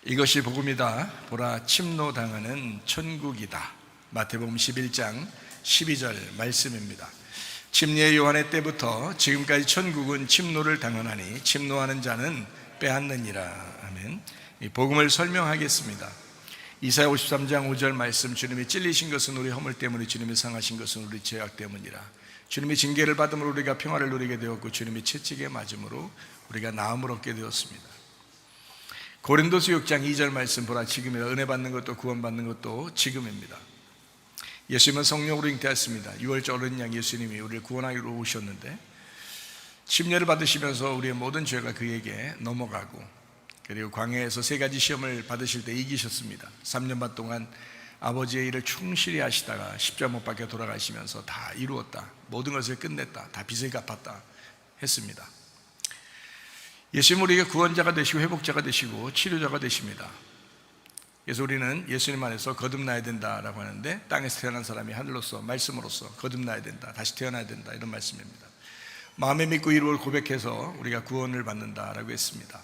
이것이 복음이다. 보라, 침노당하는 천국이다. 마태복음 11장 12절 말씀입니다. 침례 요한의 때부터 지금까지 천국은 침노를 당하나니 침노하는 자는 빼앗느니라. 아멘. 이 복음을 설명하겠습니다. 이사야 53장 5절 말씀, 주님이 찔리신 것은 우리 허물 때문에, 주님이 상하신 것은 우리 죄악 때문이라. 주님이 징계를 받음으로 우리가 평화를 누리게 되었고, 주님이 채찍에 맞음으로 우리가 나음을 얻게 되었습니다. 고린도서 6장 2절 말씀, 보라 지금이라. 은혜 받는 것도 구원 받는 것도 지금입니다. 예수님은 성령으로 잉태하였습니다. 유월절 어린 양 예수님이 우리를 구원하기로 오셨는데, 침례를 받으시면서 우리의 모든 죄가 그에게 넘어가고, 그리고 광야에서 세 가지 시험을 받으실 때 이기셨습니다. 3년 반 동안 아버지의 일을 충실히 하시다가 십자가 못 박혀 돌아가시면서 다 이루었다, 모든 것을 끝냈다, 다 빚을 갚았다 했습니다. 예수님은 우리에게 구원자가 되시고 회복자가 되시고 치료자가 되십니다. 그래서 우리는 예수님 안에서 거듭나야 된다라고 하는데, 땅에서 태어난 사람이 하늘로서 말씀으로서 거듭나야 된다, 다시 태어나야 된다, 이런 말씀입니다. 마음에 믿고 이루어 고백해서 우리가 구원을 받는다라고 했습니다.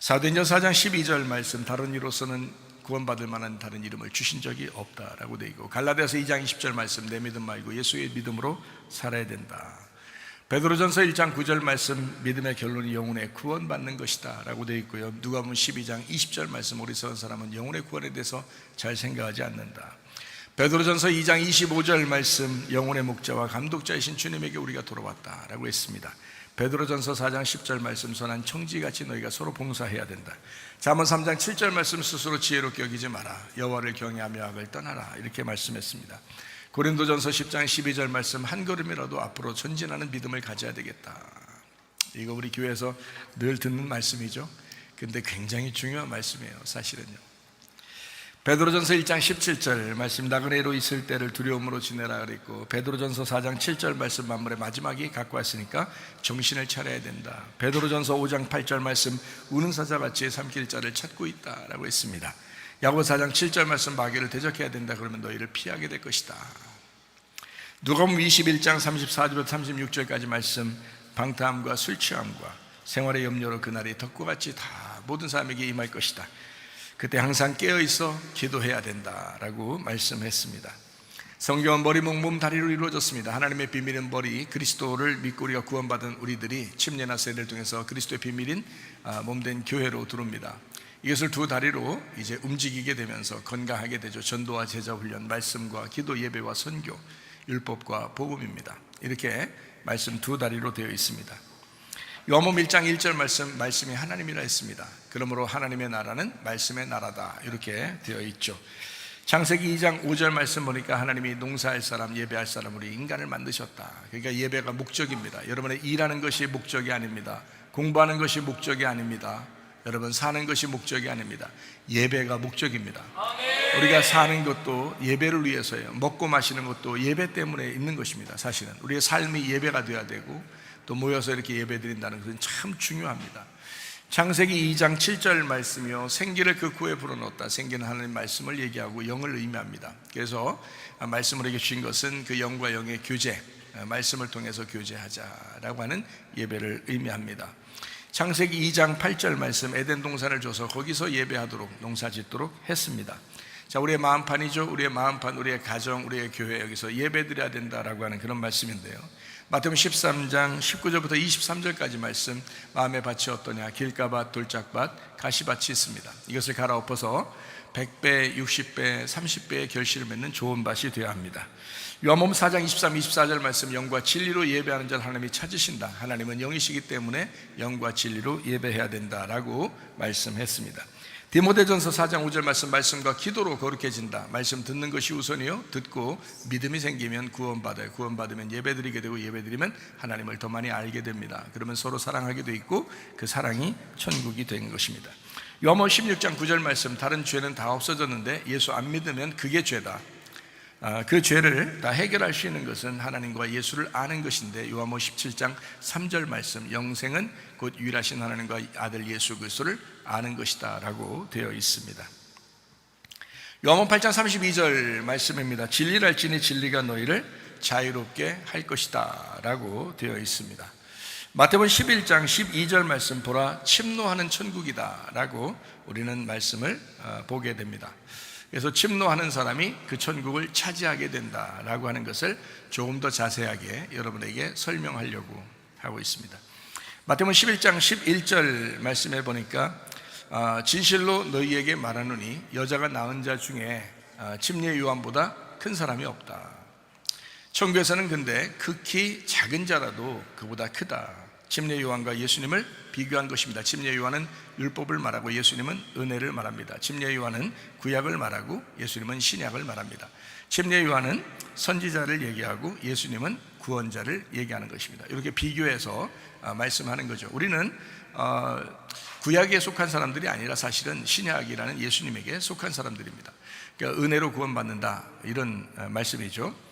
사도행전 4장 12절 말씀, 다른 이로서는 구원받을 만한 다른 이름을 주신 적이 없다라고 되어 있고, 갈라디아서 2장 20절 말씀, 내 믿음 말고 예수의 믿음으로 살아야 된다. 베드로전서 1장 9절 말씀, 믿음의 결론이 영혼의 구원받는 것이다 라고 되어 있고요. 누가복음 12장 20절 말씀, 어리석은 사람은 영혼의 구원에 대해서 잘 생각하지 않는다. 베드로전서 2장 25절 말씀, 영혼의 목자와 감독자이신 주님에게 우리가 돌아왔다 라고 했습니다. 베드로전서 4장 10절 말씀, 선한 청지같이 너희가 서로 봉사해야 된다. 잠언 3장 7절 말씀, 스스로 지혜롭게 여기지 마라, 여호와를 경외하며 악을 떠나라, 이렇게 말씀했습니다. 고린도전서 10장 12절 말씀, 한 걸음이라도 앞으로 전진하는 믿음을 가져야 되겠다. 이거 우리 교회에서 늘 듣는 말씀이죠. 근데 굉장히 중요한 말씀이에요, 사실은요. 베드로전서 1장 17절 말씀, 나그네로 있을 때를 두려움으로 지내라 그랬고, 베드로전서 4장 7절 말씀, 만물의 마지막이 갖고 왔으니까 정신을 차려야 된다. 베드로전서 5장 8절 말씀, 우는 사자같이 삼킬 자를 찾고 있다 라고 했습니다. 야고보서 4장 7절 말씀, 마귀를 대적해야 된다. 그러면 너희를 피하게 될 것이다. 누가복음 21장 34절부터 36절까지 말씀, 방탕함과 술 취함과 생활의 염려로 그날이 덕구같이 다 모든 사람에게 임할 것이다. 그때 항상 깨어있어 기도해야 된다라고 말씀했습니다. 성경은 머리, 목, 몸, 다리로 이루어졌습니다. 하나님의 비밀은 머리, 그리스도를 믿고 우리가 구원받은 우리들이 침례나 세례를 통해서 그리스도의 비밀인 몸된 교회로 들어옵니다. 이것을 두 다리로 이제 움직이게 되면서 건강하게 되죠. 전도와 제자 훈련, 말씀과 기도, 예배와 선교, 율법과 복음입니다. 이렇게 말씀 두 다리로 되어 있습니다. 요한복음 1장 1절 말씀, 말씀이 하나님이라 했습니다. 그러므로 하나님의 나라는 말씀의 나라다, 이렇게 되어 있죠. 창세기 2장 5절 말씀 보니까 하나님이 농사할 사람, 예배할 사람, 우리 인간을 만드셨다. 그러니까 예배가 목적입니다. 여러분의 일하는 것이 목적이 아닙니다. 공부하는 것이 목적이 아닙니다. 여러분 사는 것이 목적이 아닙니다. 예배가 목적입니다. 우리가 사는 것도 예배를 위해서예요. 먹고 마시는 것도 예배 때문에 있는 것입니다. 사실은 우리의 삶이 예배가 되어야 되고, 또 모여서 이렇게 예배 드린다는 것은 참 중요합니다. 창세기 2장 7절 말씀이요, 생기를 그 코에 불어넣었다. 생기는 하나님 말씀을 얘기하고 영을 의미합니다. 그래서 말씀을 우리에게 주신 것은 그 영과 영의 교제, 말씀을 통해서 교제하자라고 하는 예배를 의미합니다. 창세기 2장 8절 말씀, 에덴 동산을 줘서 거기서 예배하도록, 농사 짓도록 했습니다. 자, 우리의 마음판이죠. 우리의 마음판, 우리의 가정, 우리의 교회, 여기서 예배 드려야 된다라고 하는 그런 말씀인데요. 마태복음 13장 19절부터 23절까지 말씀, 마음의 밭이 어떠냐, 길가밭, 돌짝밭, 가시밭이 있습니다. 이것을 갈아엎어서 100배, 60배, 30배의 결실을 맺는 좋은 밭이 되어야 합니다. 요한복음 4장 23, 24절 말씀, 영과 진리로 예배하는 자를 하나님이 찾으신다. 하나님은 영이시기 때문에 영과 진리로 예배해야 된다라고 말씀했습니다. 디모데전서 4장 5절 말씀, 말씀과 기도로 거룩해진다. 말씀 듣는 것이 우선이요, 듣고 믿음이 생기면 구원받아요. 구원받으면 예배드리게 되고, 예배드리면 하나님을 더 많이 알게 됩니다. 그러면 서로 사랑하게 돼 있고, 그 사랑이 천국이 된 것입니다. 요한복음 16장 9절 말씀, 다른 죄는 다 없어졌는데 예수 안 믿으면 그게 죄다. 그 죄를 다 해결할 수 있는 것은 하나님과 예수를 아는 것인데, 요한복음 17장 3절 말씀, 영생은 곧 유일하신 하나님과 아들 예수 그리스도를 아는 것이다 라고 되어 있습니다. 요한복음 8장 32절 말씀입니다. 진리를 알지니 진리가 너희를 자유롭게 할 것이다 라고 되어 있습니다. 마태복음 11장 12절 말씀 보라 침노하는 천국이다 라고 우리는 말씀을 보게 됩니다. 그래서 침노하는 사람이 그 천국을 차지하게 된다라고 하는 것을 조금 더 자세하게 여러분에게 설명하려고 하고 있습니다. 마태복음 11장 11절 말씀해 보니까 진실로 너희에게 말하노니 여자가 낳은 자 중에 침례 요한보다 큰 사람이 없다. 천국에서는 근데 극히 작은 자라도 그보다 크다. 침례 요한과 예수님을 비교한 것입니다. 침례 요한은 율법을 말하고 예수님은 은혜를 말합니다. 침례 요한은 구약을 말하고 예수님은 신약을 말합니다. 침례 요한은 선지자를 얘기하고 예수님은 구원자를 얘기하는 것입니다. 이렇게 비교해서 말씀하는 거죠. 우리는 구약에 속한 사람들이 아니라 사실은 신약이라는 예수님에게 속한 사람들입니다. 그러니까 은혜로 구원받는다 이런 말씀이죠.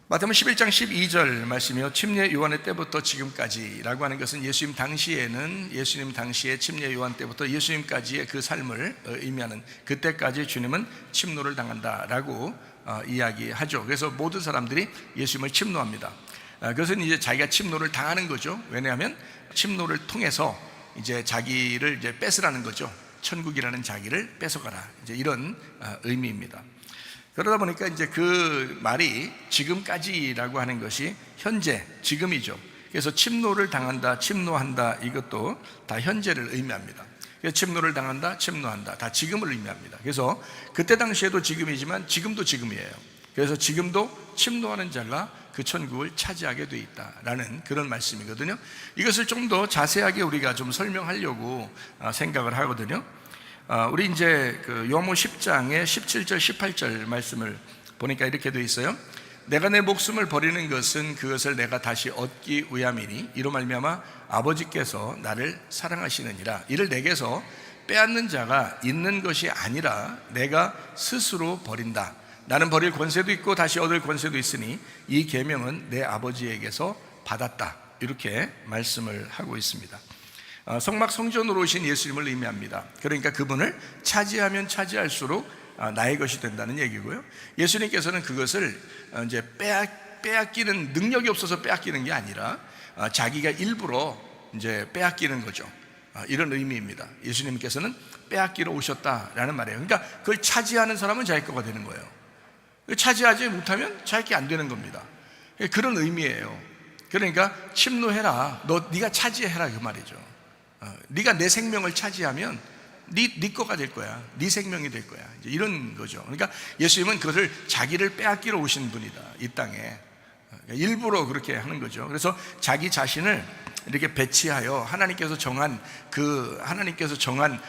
마태복음 11장 12절 말씀이요 침례 요한의 때부터 지금까지라고 하는 것은 예수님 당시에 침례 요한 때부터 예수님까지의 그 삶을 의미하는 그때까지 주님은 침노를 당한다라고 이야기하죠. 그래서 모든 사람들이 예수님을 침노합니다. 그것은 이제 자기가 침노를 당하는 거죠. 왜냐하면 침노를 통해서 이제 자기를 이제 뺏으라는 거죠. 천국이라는 자기를 뺏어가라. 이제 이런 의미입니다. 그러다 보니까 이제 그 말이 지금까지라고 하는 것이 현재, 지금이죠. 그래서 침노를 당한다, 침노한다 이것도 다 현재를 의미합니다. 그래서 침노를 당한다, 침노한다 다 지금을 의미합니다. 그래서 그때 당시에도 지금이지만 지금도 지금이에요. 그래서 지금도 침노하는 자가 그 천국을 차지하게 돼 있다라는 그런 말씀이거든요. 이것을 좀 더 자세하게 우리가 좀 설명하려고 생각을 하거든요. 우리 이제 그 요한복음 10장의 17절 18절 말씀을 보니까 이렇게 되어 있어요. 내가 내 목숨을 버리는 것은 그것을 내가 다시 얻기 위함이니 이로 말미암아 아버지께서 나를 사랑하시느니라. 이를 내게서 빼앗는 자가 있는 것이 아니라 내가 스스로 버린다. 나는 버릴 권세도 있고 다시 얻을 권세도 있으니 이 계명은 내 아버지에게서 받았다. 이렇게 말씀을 하고 있습니다. 성막 성전으로 오신 예수님을 의미합니다. 그러니까 그분을 차지하면 차지할수록 나의 것이 된다는 얘기고요. 예수님께서는 그것을 이제 빼앗기는 능력이 없어서 빼앗기는 게 아니라 자기가 일부러 이제 빼앗기는 거죠. 이런 의미입니다. 예수님께서는 빼앗기러 오셨다라는 말이에요. 그러니까 그걸 차지하는 사람은 자기 거가 되는 거예요. 차지하지 못하면 자기 게 안 되는 겁니다. 그런 의미예요. 그러니까 침노해라. 네가 차지해라 그 말이죠. 네가 내 생명을 차지하면 네 거가 될 거야. 네 생명이 될 거야. 이제 이런 거죠. 그러니까 예수님은 그것을 자기를 빼앗기러 오신 분이다. 이 땅에 일부러 그렇게 하는 거죠. 그래서 자기 자신을 이렇게 배치하여 하나님께서 정한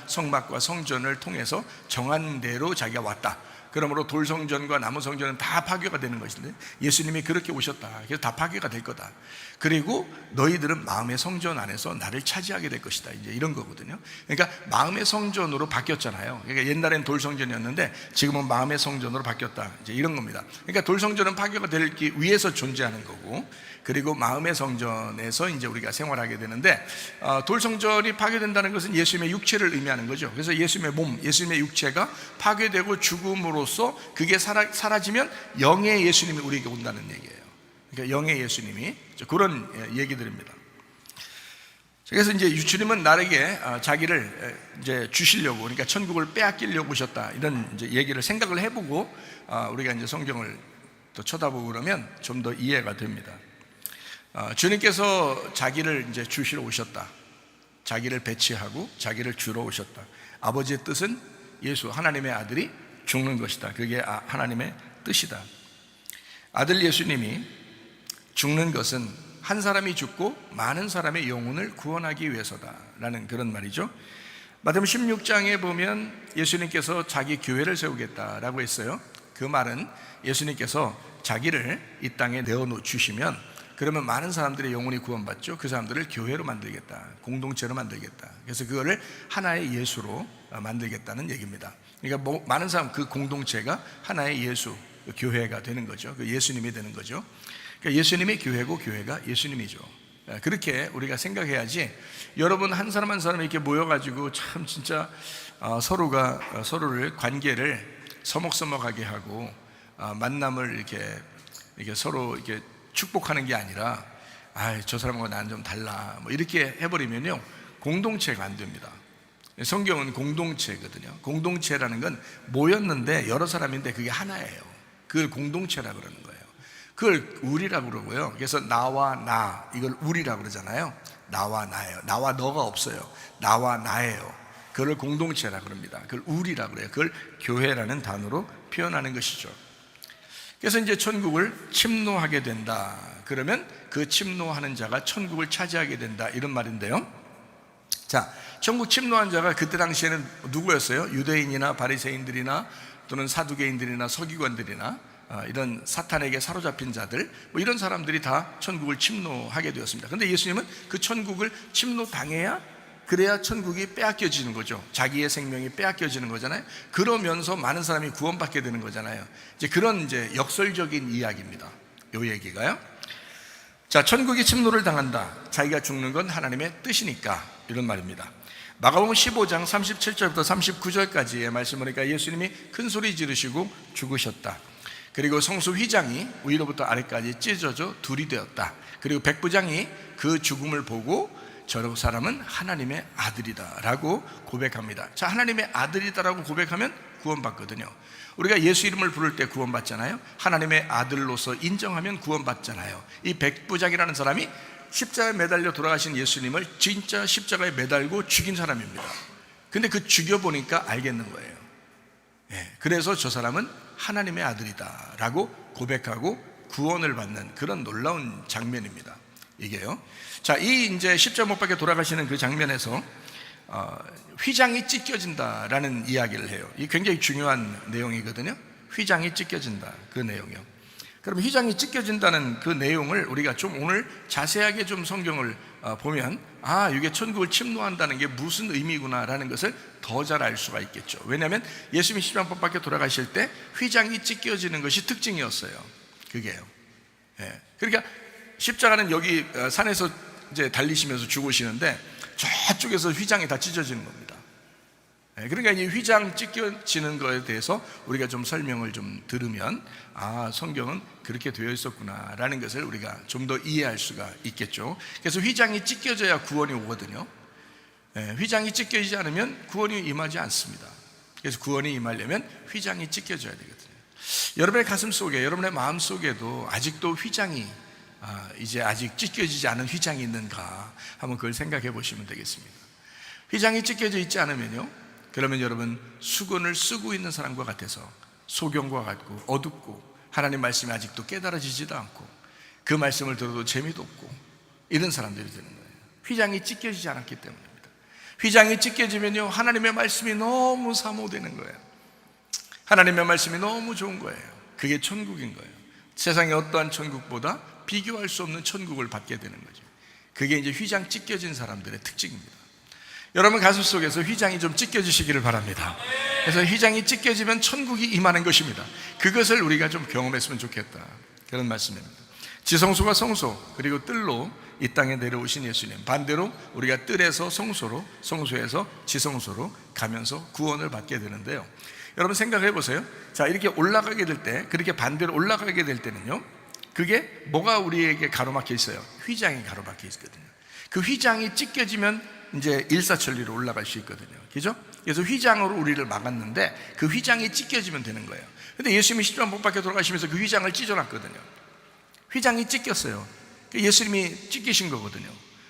성막과 성전을 통해서 정한 대로 자기가 왔다. 그러므로 돌성전과 나무성전은 다 파괴가 되는 것인데 예수님이 그렇게 오셨다. 그래서 다 파괴가 될 거다. 그리고 너희들은 마음의 성전 안에서 나를 차지하게 될 것이다. 이제 이런 거거든요. 그러니까 마음의 성전으로 바뀌었잖아요. 그러니까 옛날엔 돌성전이었는데 지금은 마음의 성전으로 바뀌었다. 이제 이런 겁니다. 그러니까 돌성전은 파괴가 되기 위해서 존재하는 거고, 그리고 마음의 성전에서 이제 우리가 생활하게 되는데, 돌성전이 파괴된다는 것은 예수님의 육체를 의미하는 거죠. 그래서 예수님의 몸, 예수님의 육체가 파괴되고 죽음으로써 그게 사라지면 영의 예수님이 우리에게 온다는 얘기예요. 그러니까 영의 예수님이 그런 얘기들입니다. 그래서 이제 주님은 나에게 자기를 이제 주시려고, 그러니까 천국을 빼앗기려고 오셨다. 이런 이제 얘기를 생각을 해보고 우리가 이제 성경을 또 쳐다보고 그러면 좀 더 이해가 됩니다. 주님께서 자기를 이제 주시러 오셨다. 자기를 배치하고 자기를 주러 오셨다. 아버지의 뜻은 예수, 하나님의 아들이 죽는 것이다. 그게 하나님의 뜻이다. 아들 예수님이 죽는 것은 한 사람이 죽고 많은 사람의 영혼을 구원하기 위해서다라는 그런 말이죠. 마태복음 16장에 보면 예수님께서 자기 교회를 세우겠다라고 했어요. 그 말은 예수님께서 자기를 이 땅에 내어주시면 그러면 많은 사람들의 영혼이 구원받죠. 그 사람들을 교회로 만들겠다, 공동체로 만들겠다. 그래서 그거를 하나의 예수로 만들겠다는 얘기입니다. 그러니까 많은 사람, 그 공동체가 하나의 예수, 교회가 되는 거죠. 그 예수님이 되는 거죠. 그러니까 예수님이 교회고 교회가 예수님이죠. 그렇게 우리가 생각해야지, 여러분 한 사람 한 사람 이렇게 모여가지고 참 진짜 서로가 서로를 관계를 서먹서먹하게 하고 만남을 이렇게 서로 이렇게 축복하는 게 아니라 저 사람하고 나는 좀 달라, 뭐 이렇게 해버리면요, 공동체가 안 됩니다. 성경은 공동체거든요. 공동체라는 건 모였는데 여러 사람인데 그게 하나예요. 그걸 공동체라고 그러는 거예요. 그걸 우리라고 그러고요. 그래서 나와 나, 이걸 우리라고 그러잖아요. 나와 나예요. 나와 너가 없어요. 나와 나예요. 그걸 공동체라고 그럽니다. 그걸 우리라고 그래요. 그걸 교회라는 단어로 표현하는 것이죠. 그래서 이제 천국을 침노하게 된다. 그러면 그 침노하는 자가 천국을 차지하게 된다, 이런 말인데요. 자, 천국 침노한 자가 그때 당시에는 누구였어요? 유대인이나 바리새인들이나 또는 사두개인들이나 서기관들이나 이런 사탄에게 사로잡힌 자들, 뭐 이런 사람들이 다 천국을 침노하게 되었습니다. 그런데 예수님은 그 천국을 침노당해야, 그래야 천국이 빼앗겨지는 거죠. 자기의 생명이 빼앗겨지는 거잖아요. 그러면서 많은 사람이 구원받게 되는 거잖아요. 이제 그런 이제 역설적인 이야기입니다, 이 얘기가요. 자, 천국이 침노를 당한다. 자기가 죽는 건 하나님의 뜻이니까, 이런 말입니다. 마가복음 15장 37절부터 39절까지의 말씀 보니까 예수님이 큰 소리 지르시고 죽으셨다. 그리고 성소 휘장이 위로부터 아래까지 찢어져 둘이 되었다. 그리고 백부장이 그 죽음을 보고 저 사람은 하나님의 아들이다 라고 고백합니다. 자, 하나님의 아들이다라고 고백하면 구원받거든요. 우리가 예수 이름을 부를 때 구원받잖아요. 하나님의 아들로서 인정하면 구원받잖아요. 이 백부장이라는 사람이 십자가에 매달려 돌아가신 예수님을 진짜 십자가에 매달고 죽인 사람입니다. 근데 그 죽여보니까 알겠는 거예요. 그래서 저 사람은 하나님의 아들이다 라고 고백하고 구원을 받는 그런 놀라운 장면입니다, 이게요. 자, 이 이제 십자가 못 박혀 돌아가시는 그 장면에서 휘장이 찢겨진다라는 이야기를 해요. 이 굉장히 중요한 내용이거든요. 휘장이 찢겨진다, 그 내용이요. 그럼 휘장이 찢겨진다는 그 내용을 우리가 좀 오늘 자세하게 좀 성경을 보면, 이게 천국을 침노한다는 게 무슨 의미구나라는 것을 더 잘 알 수가 있겠죠. 왜냐하면 예수님이 십자가 못 박혀 돌아가실 때 휘장이 찢겨지는 것이 특징이었어요. 그게요. 그러니까 십자가는 여기 산에서 이제 달리시면서 죽으시는데 저쪽에서 휘장이 다 찢어지는 겁니다. 그러니까 이 휘장 찢겨지는 것에 대해서 우리가 좀 설명을 좀 들으면, 성경은 그렇게 되어 있었구나라는 것을 우리가 좀 더 이해할 수가 있겠죠. 그래서 휘장이 찢겨져야 구원이 오거든요. 휘장이 찢겨지지 않으면 구원이 임하지 않습니다. 그래서 구원이 임하려면 휘장이 찢겨져야 되거든요. 여러분의 가슴 속에, 여러분의 마음 속에도 아직도 휘장이 이제 아직 찢겨지지 않은 휘장이 있는가, 한번 그걸 생각해 보시면 되겠습니다. 휘장이 찢겨져 있지 않으면요, 그러면 여러분 수건을 쓰고 있는 사람과 같아서 소경과 같고 어둡고 하나님 말씀이 아직도 깨달아지지도 않고 그 말씀을 들어도 재미도 없고 이런 사람들이 되는 거예요. 휘장이 찢겨지지 않았기 때문입니다. 휘장이 찢겨지면요, 하나님의 말씀이 너무 사모되는 거예요. 하나님의 말씀이 너무 좋은 거예요. 그게 천국인 거예요. 세상의 어떠한 천국보다 비교할 수 없는 천국을 받게 되는 거죠. 그게 이제 휘장 찢겨진 사람들의 특징입니다. 여러분 가슴 속에서 휘장이 좀 찢겨지시기를 바랍니다. 그래서 휘장이 찢겨지면 천국이 임하는 것입니다. 그것을 우리가 좀 경험했으면 좋겠다, 그런 말씀입니다. 지성소가 성소, 그리고 뜰로 이 땅에 내려오신 예수님, 반대로 우리가 뜰에서 성소로, 성소에서 지성소로 가면서 구원을 받게 되는데요. 여러분 생각해 보세요. 자, 이렇게 올라가게 될 때, 그렇게 반대로 올라가게 될 때는요, 그게 뭐가 우리에게 가로막혀 있어요? 휘장이 가로막혀 있거든요. 그 휘장이 찢겨지면 이제 일사천리로 올라갈 수 있거든요. 그죠? 그래서 휘장으로 우리를 막았는데 그 휘장이 찢겨지면 되는 거예요. 근데 예수님이 십자가 못 박혀 돌아가시면서 그 휘장을 찢어놨거든요. 휘장이 찢겼어요. 예수님이 찢기신 거거든요.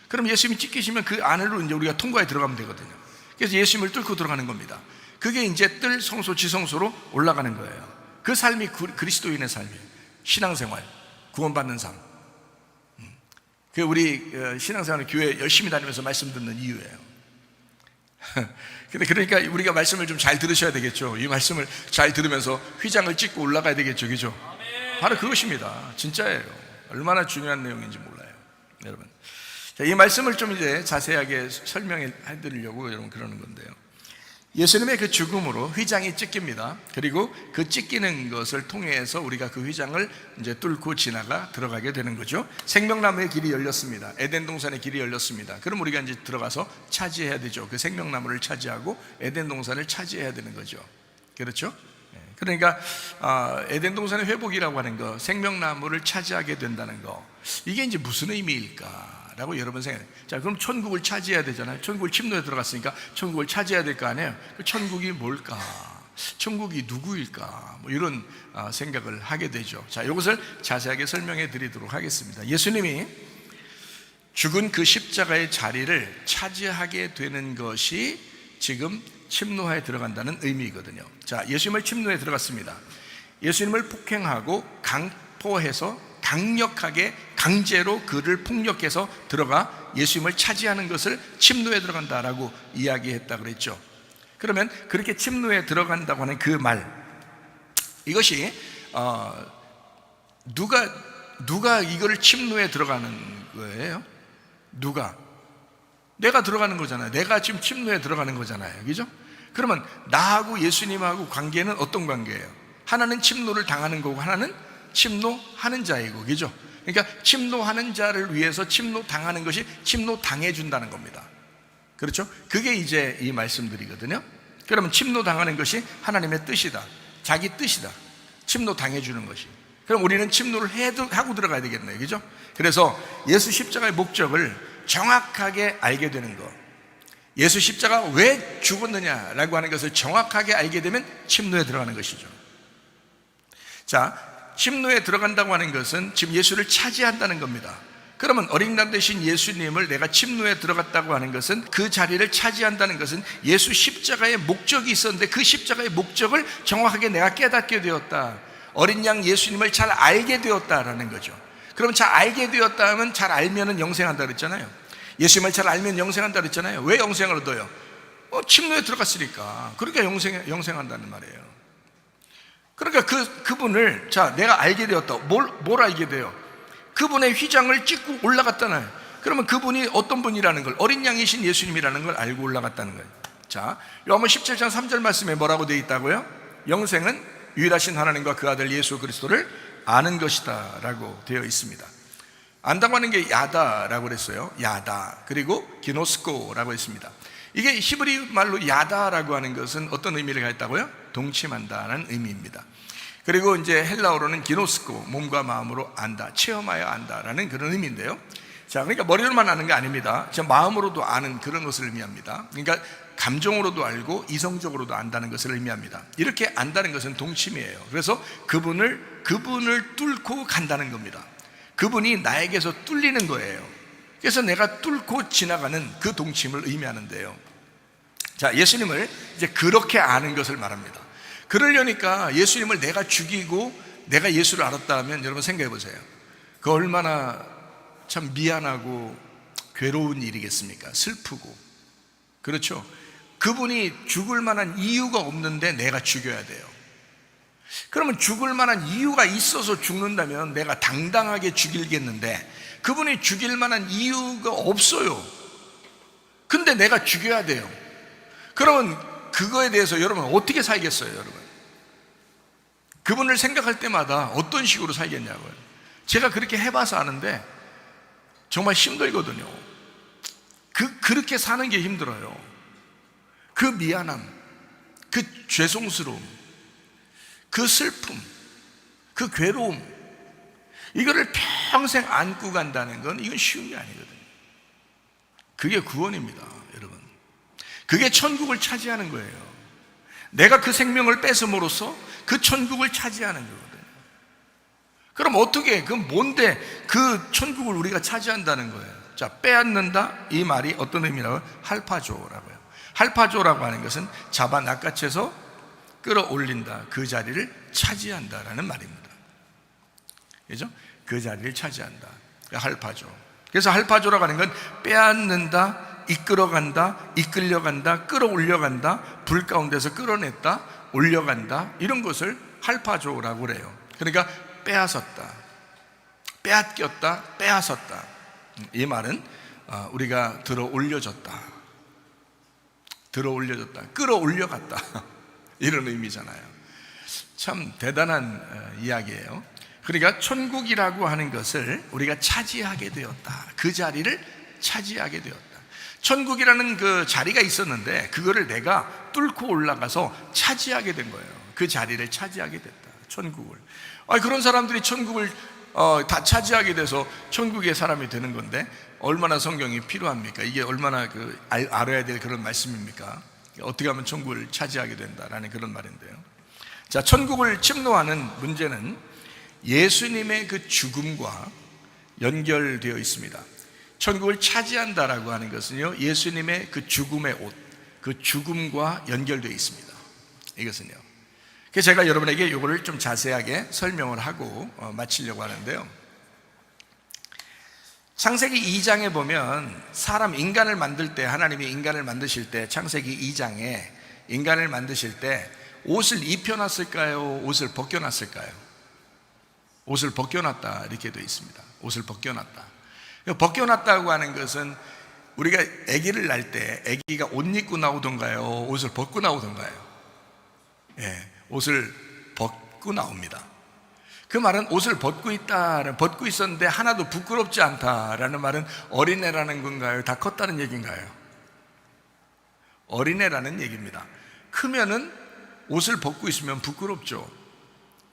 그럼 예수님이 찢기시면 그 안으로 이제 우리가 통과해 들어가면 되거든요. 그래서 예수님을 뚫고 들어가는 겁니다. 그게 이제 뜰, 성소, 지성소로 올라가는 거예요. 그 삶이 그리스도인의 삶이에요. 신앙생활, 구원받는 삶. 그 우리 신앙생활 교회 열심히 다니면서 말씀 듣는 이유예요. 근데 그러니까 우리가 말씀을 좀 잘 들으셔야 되겠죠. 이 말씀을 잘 들으면서 휘장을 찢고 올라가야 되겠죠, 그죠? 바로 그것입니다. 진짜예요. 얼마나 중요한 내용인지 몰라요, 여러분. 자, 이 말씀을 좀 이제 자세하게 설명해 드리려고 여러분 그러는 건데요. 예수님의 그 죽음으로 휘장이 찢깁니다. 그리고 그 찢기는 것을 통해서 우리가 그 휘장을 이제 뚫고 지나가 들어가게 되는 거죠. 생명나무의 길이 열렸습니다. 에덴 동산의 길이 열렸습니다. 그럼 우리가 이제 들어가서 차지해야 되죠. 그 생명나무를 차지하고 에덴 동산을 차지해야 되는 거죠. 그렇죠? 그러니까 에덴 동산의 회복이라고 하는 거, 생명나무를 차지하게 된다는 거, 이게 이제 무슨 의미일까라고 여러분 생각해요. 자, 그럼 천국을 차지해야 되잖아요. 천국을 침노에 들어갔으니까 천국을 차지해야 될 거 아니에요. 그 천국이 뭘까? 천국이 누구일까? 뭐 이런 생각을 하게 되죠. 자, 이것을 자세하게 설명해 드리도록 하겠습니다. 예수님이 죽은 그 십자가의 자리를 차지하게 되는 것이 지금 침노하에 들어간다는 의미거든요. 자, 예수님을 침노에 들어갔습니다. 예수님을 폭행하고 강포해서 강력하게 강제로 그를 폭력해서 들어가 예수님을 차지하는 것을 침노에 들어간다라고 이야기했다 그랬죠. 그러면 그렇게 침노에 들어간다고 하는 그 말, 이것이 누가 이거를 침노에 들어가는 거예요? 누가? 내가 들어가는 거잖아요. 내가 지금 침노에 들어가는 거잖아요. 그죠? 그러면 나하고 예수님하고 관계는 어떤 관계예요? 하나는 침노를 당하는 거고 하나는 침노하는 자이고, 그죠? 그러니까 침노하는 자를 위해서 침노 당하는 것이 침노 당해 준다는 겁니다. 그렇죠? 그게 이제 이 말씀들이거든요. 그러면 침노 당하는 것이 하나님의 뜻이다, 자기 뜻이다, 침노 당해 주는 것이. 그럼 우리는 침노를 하고 들어가야 되겠네요. 그죠? 그래서 예수 십자가의 목적을 정확하게 알게 되는 것, 예수 십자가 왜 죽었느냐라고 하는 것을 정확하게 알게 되면 침노에 들어가는 것이죠. 자, 침노에 들어간다고 하는 것은 지금 예수를 차지한다는 겁니다. 그러면 어린 양 되신 예수님을 내가 침노에 들어갔다고 하는 것은, 그 자리를 차지한다는 것은 예수 십자가의 목적이 있었는데 그 십자가의 목적을 정확하게 내가 깨닫게 되었다. 어린 양 예수님을 잘 알게 되었다라는 거죠. 그럼 잘 알게 되었다 하면, 잘 알면은 영생한다 그랬잖아요. 예수님을 잘 알면 영생한다 그랬잖아요. 왜 영생을 얻어요? 침노에 들어갔으니까. 그러니까 영생한다는 말이에요. 그러니까 그분을, 자, 내가 알게 되었다. 뭘 알게 돼요? 그분의 휘장을 찍고 올라갔잖아요. 그러면 그분이 어떤 분이라는 걸, 어린 양이신 예수님이라는 걸 알고 올라갔다는 거예요. 자, 요한복음 17장 3절 말씀에 뭐라고 되어 있다고요? 영생은 유일하신 하나님과 그 아들 예수 그리스도를 아는 것이다 라고 되어 있습니다. 안다고 하는 게 야다라고 그랬어요. 야다. 그리고 기노스코라고 했습니다. 이게 히브리 말로 야다라고 하는 것은 어떤 의미를 갖다고요? 동침한다는 의미입니다. 그리고 이제 헬라어로는 기노스코, 몸과 마음으로 안다, 체험하여 안다라는 그런 의미인데요. 자, 그러니까 머리로만 아는 게 아닙니다. 마음으로도 아는 그런 것을 의미합니다. 그러니까 감정으로도 알고 이성적으로도 안다는 것을 의미합니다. 이렇게 안다는 것은 동침이에요. 그래서 그분을 뚫고 간다는 겁니다. 그분이 나에게서 뚫리는 거예요. 그래서 내가 뚫고 지나가는 그 동침을 의미하는데요. 자, 예수님을 이제 그렇게 아는 것을 말합니다. 그러려니까 예수님을 내가 죽이고 내가 예수를 알았다 하면, 여러분 생각해 보세요. 그 얼마나 참 미안하고 괴로운 일이겠습니까? 슬프고. 그렇죠? 그분이 죽을 만한 이유가 없는데 내가 죽여야 돼요. 그러면 죽을 만한 이유가 있어서 죽는다면 내가 당당하게 죽이겠는데, 그분이 죽일 만한 이유가 없어요. 근데 내가 죽여야 돼요. 그러면 그거에 대해서 여러분 어떻게 살겠어요? 여러분, 그분을 생각할 때마다 어떤 식으로 살겠냐고요. 제가 그렇게 해봐서 아는데 정말 힘들거든요. 그렇게 사는 게 힘들어요. 그 미안함, 그 죄송스러움, 그 슬픔, 그 괴로움, 이거를 평생 안고 간다는 건, 이건 쉬운 게 아니거든요. 그게 구원입니다, 여러분. 그게 천국을 차지하는 거예요. 내가 그 생명을 뺏음으로써 그 천국을 차지하는 거거든요. 그럼 어떻게, 그럼 뭔데 그 천국을 우리가 차지한다는 거예요? 자, 빼앗는다, 이 말이 어떤 의미라고요? 할파조라고요. 할파조라고 하는 것은 잡아 낚아채서 끌어올린다, 그 자리를 차지한다라는 말입니다. 그죠? 그 자리를 차지한다, 할파조. 그래서 할파조라고 하는 건 빼앗는다, 이끌어간다, 이끌려간다, 끌어올려간다, 불 가운데서 끌어냈다, 올려간다, 이런 것을 할파조라고 그래요. 그러니까 빼앗았다, 빼앗겼다, 빼앗았다. 이 말은 우리가 들어 올려졌다, 끌어올려갔다 이런 의미잖아요. 참 대단한 이야기예요. 그러니까 천국이라고 하는 것을 우리가 차지하게 되었다, 그 자리를 차지하게 되었다. 천국이라는 그 자리가 있었는데 그거를 내가 뚫고 올라가서 차지하게 된 거예요. 그 자리를 차지하게 됐다, 천국을. 그런 사람들이 천국을 다 차지하게 돼서 천국의 사람이 되는 건데 얼마나 성경이 필요합니까? 이게 얼마나 알아야 될 그런 말씀입니까? 어떻게 하면 천국을 차지하게 된다라는 그런 말인데요. 자, 천국을 침노하는 문제는 예수님의 그 죽음과 연결되어 있습니다. 천국을 차지한다라고 하는 것은요, 예수님의 그 죽음의 옷, 그 죽음과 연결되어 있습니다. 이것은요. 그래서 제가 여러분에게 이거를 좀 자세하게 설명을 하고 마치려고 하는데요. 창세기 2장에 보면 인간을 만들 때, 하나님이 인간을 만드실 때, 창세기 2장에 인간을 만드실 때 옷을 입혀놨을까요? 옷을 벗겨놨을까요? 옷을 벗겨놨다 이렇게 되어 있습니다. 옷을 벗겨놨다. 벗겨놨다고 하는 것은 우리가 아기를 낳을 때 아기가 옷 입고 나오던가요? 옷을 벗고 나오던가요? 옷을 벗고 나옵니다. 그 말은 옷을 벗고 있었는데 하나도 부끄럽지 않다라는 말은 어린애라는 건가요? 다 컸다는 얘기인가요? 어린애라는 얘기입니다. 크면은 옷을 벗고 있으면 부끄럽죠.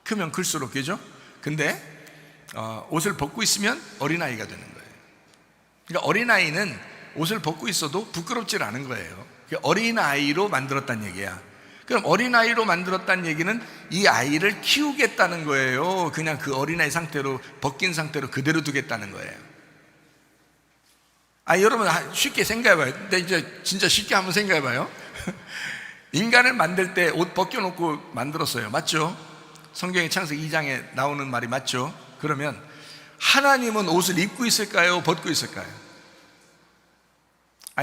크면 클수록, 그죠? 근데 옷을 벗고 있으면 어린아이가 되는 거예요. 그러니까 어린아이는 옷을 벗고 있어도 부끄럽지 않은 거예요. 어린아이로 만들었다는 얘기야. 그럼 어린아이로 만들었다는 얘기는 이 아이를 키우겠다는 거예요? 그냥 그 어린아이 상태로, 벗긴 상태로 그대로 두겠다는 거예요? 여러분 쉽게 생각해봐요. 근데 이제 진짜 쉽게 한번 생각해봐요. 인간을 만들 때 옷 벗겨놓고 만들었어요. 맞죠? 성경의 창세기 2장에 나오는 말이 맞죠? 그러면 하나님은 옷을 입고 있을까요? 벗고 있을까요?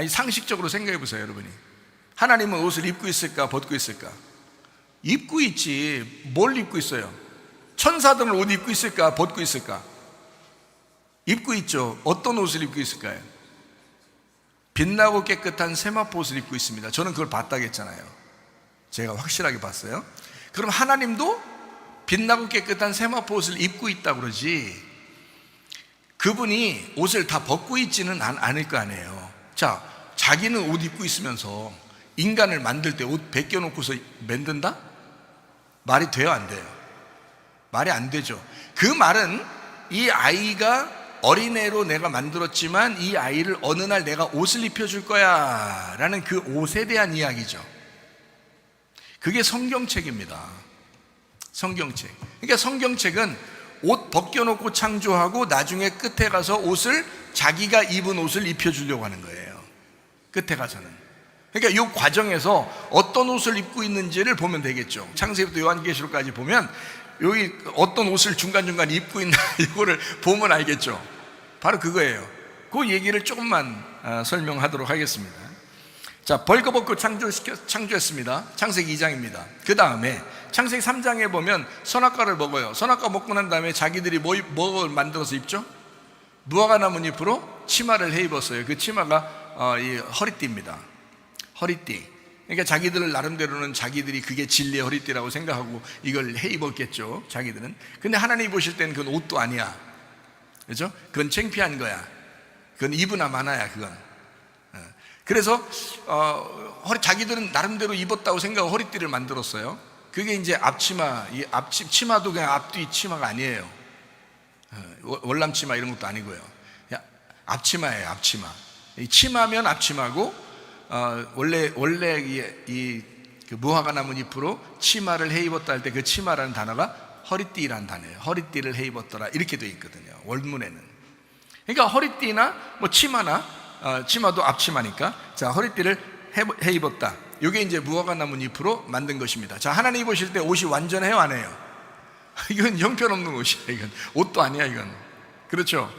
상식적으로 생각해 보세요, 여러분이. 하나님은 옷을 입고 있을까? 벗고 있을까? 입고 있지. 뭘 입고 있어요? 천사들은 옷 입고 있을까? 벗고 있을까? 입고 있죠. 어떤 옷을 입고 있을까요? 빛나고 깨끗한 세마포 옷을 입고 있습니다. 저는 그걸 봤다고 했잖아요. 제가 확실하게 봤어요. 그럼 하나님도 빛나고 깨끗한 세마포 옷을 입고 있다고 그러지, 그분이 옷을 다 벗고 있지는 않을 거 아니에요. 자, 자기는 옷 입고 있으면서 인간을 만들 때 옷 벗겨놓고서 만든다? 말이 돼요, 안 돼요? 말이 안 되죠. 그 말은 이 아이가 어린애로 내가 만들었지만 이 아이를 어느 날 내가 옷을 입혀줄 거야 라는 그 옷에 대한 이야기죠. 그게 성경책입니다. 성경책. 그러니까 성경책은 옷 벗겨놓고 창조하고 나중에 끝에 가서 옷을, 자기가 입은 옷을 입혀주려고 하는 거예요. 끝에 가서는. 그러니까 이 과정에서 어떤 옷을 입고 있는지를 보면 되겠죠. 창세기부터 요한계시록까지 보면 여기 어떤 옷을 중간중간 입고 있나 이거를 보면 알겠죠. 바로 그거예요. 그 얘기를 조금만 설명하도록 하겠습니다. 자, 벌거벗고 창조했습니다. 창세기 2장입니다. 그 다음에 창세기 3장에 보면 선악과를 먹어요. 선악과 먹고 난 다음에 자기들이 뭐 만들어서 입죠? 무화과 나뭇잎으로 치마를 해 입었어요. 그 치마가 이 허리띠입니다. 허리띠. 그러니까 자기들 나름대로는 자기들이 그게 진리의 허리띠라고 생각하고 이걸 해 입었겠죠, 자기들은. 근데 하나님이 보실 때는 그건 옷도 아니야. 그렇죠? 그건 창피한 거야. 그건 입으나 마나야, 그건. 그래서 자기들은 나름대로 입었다고 생각하고 허리띠를 만들었어요. 그게 이제 앞치마. 치마도 그냥 앞뒤 치마가 아니에요. 월남 치마 이런 것도 아니고요. 앞치마예요, 앞치마. 이 치마면 앞치마고, 원래 그 무화과 나뭇잎으로 치마를 해 입었다 할 때 그 치마라는 단어가 허리띠라는 단어예요. 허리띠를 해 입었더라 이렇게 되어 있거든요, 원문에는. 그러니까 허리띠나 뭐 치마나, 치마도 앞치마니까, 자, 허리띠를 해 입었다. 이게 이제 무화과 나뭇잎으로 만든 것입니다. 자, 하나님이 보실 때 옷이 완전해요, 안 해요? 이건 형편없는 옷이야. 이건 옷도 아니야, 이건. 그렇죠?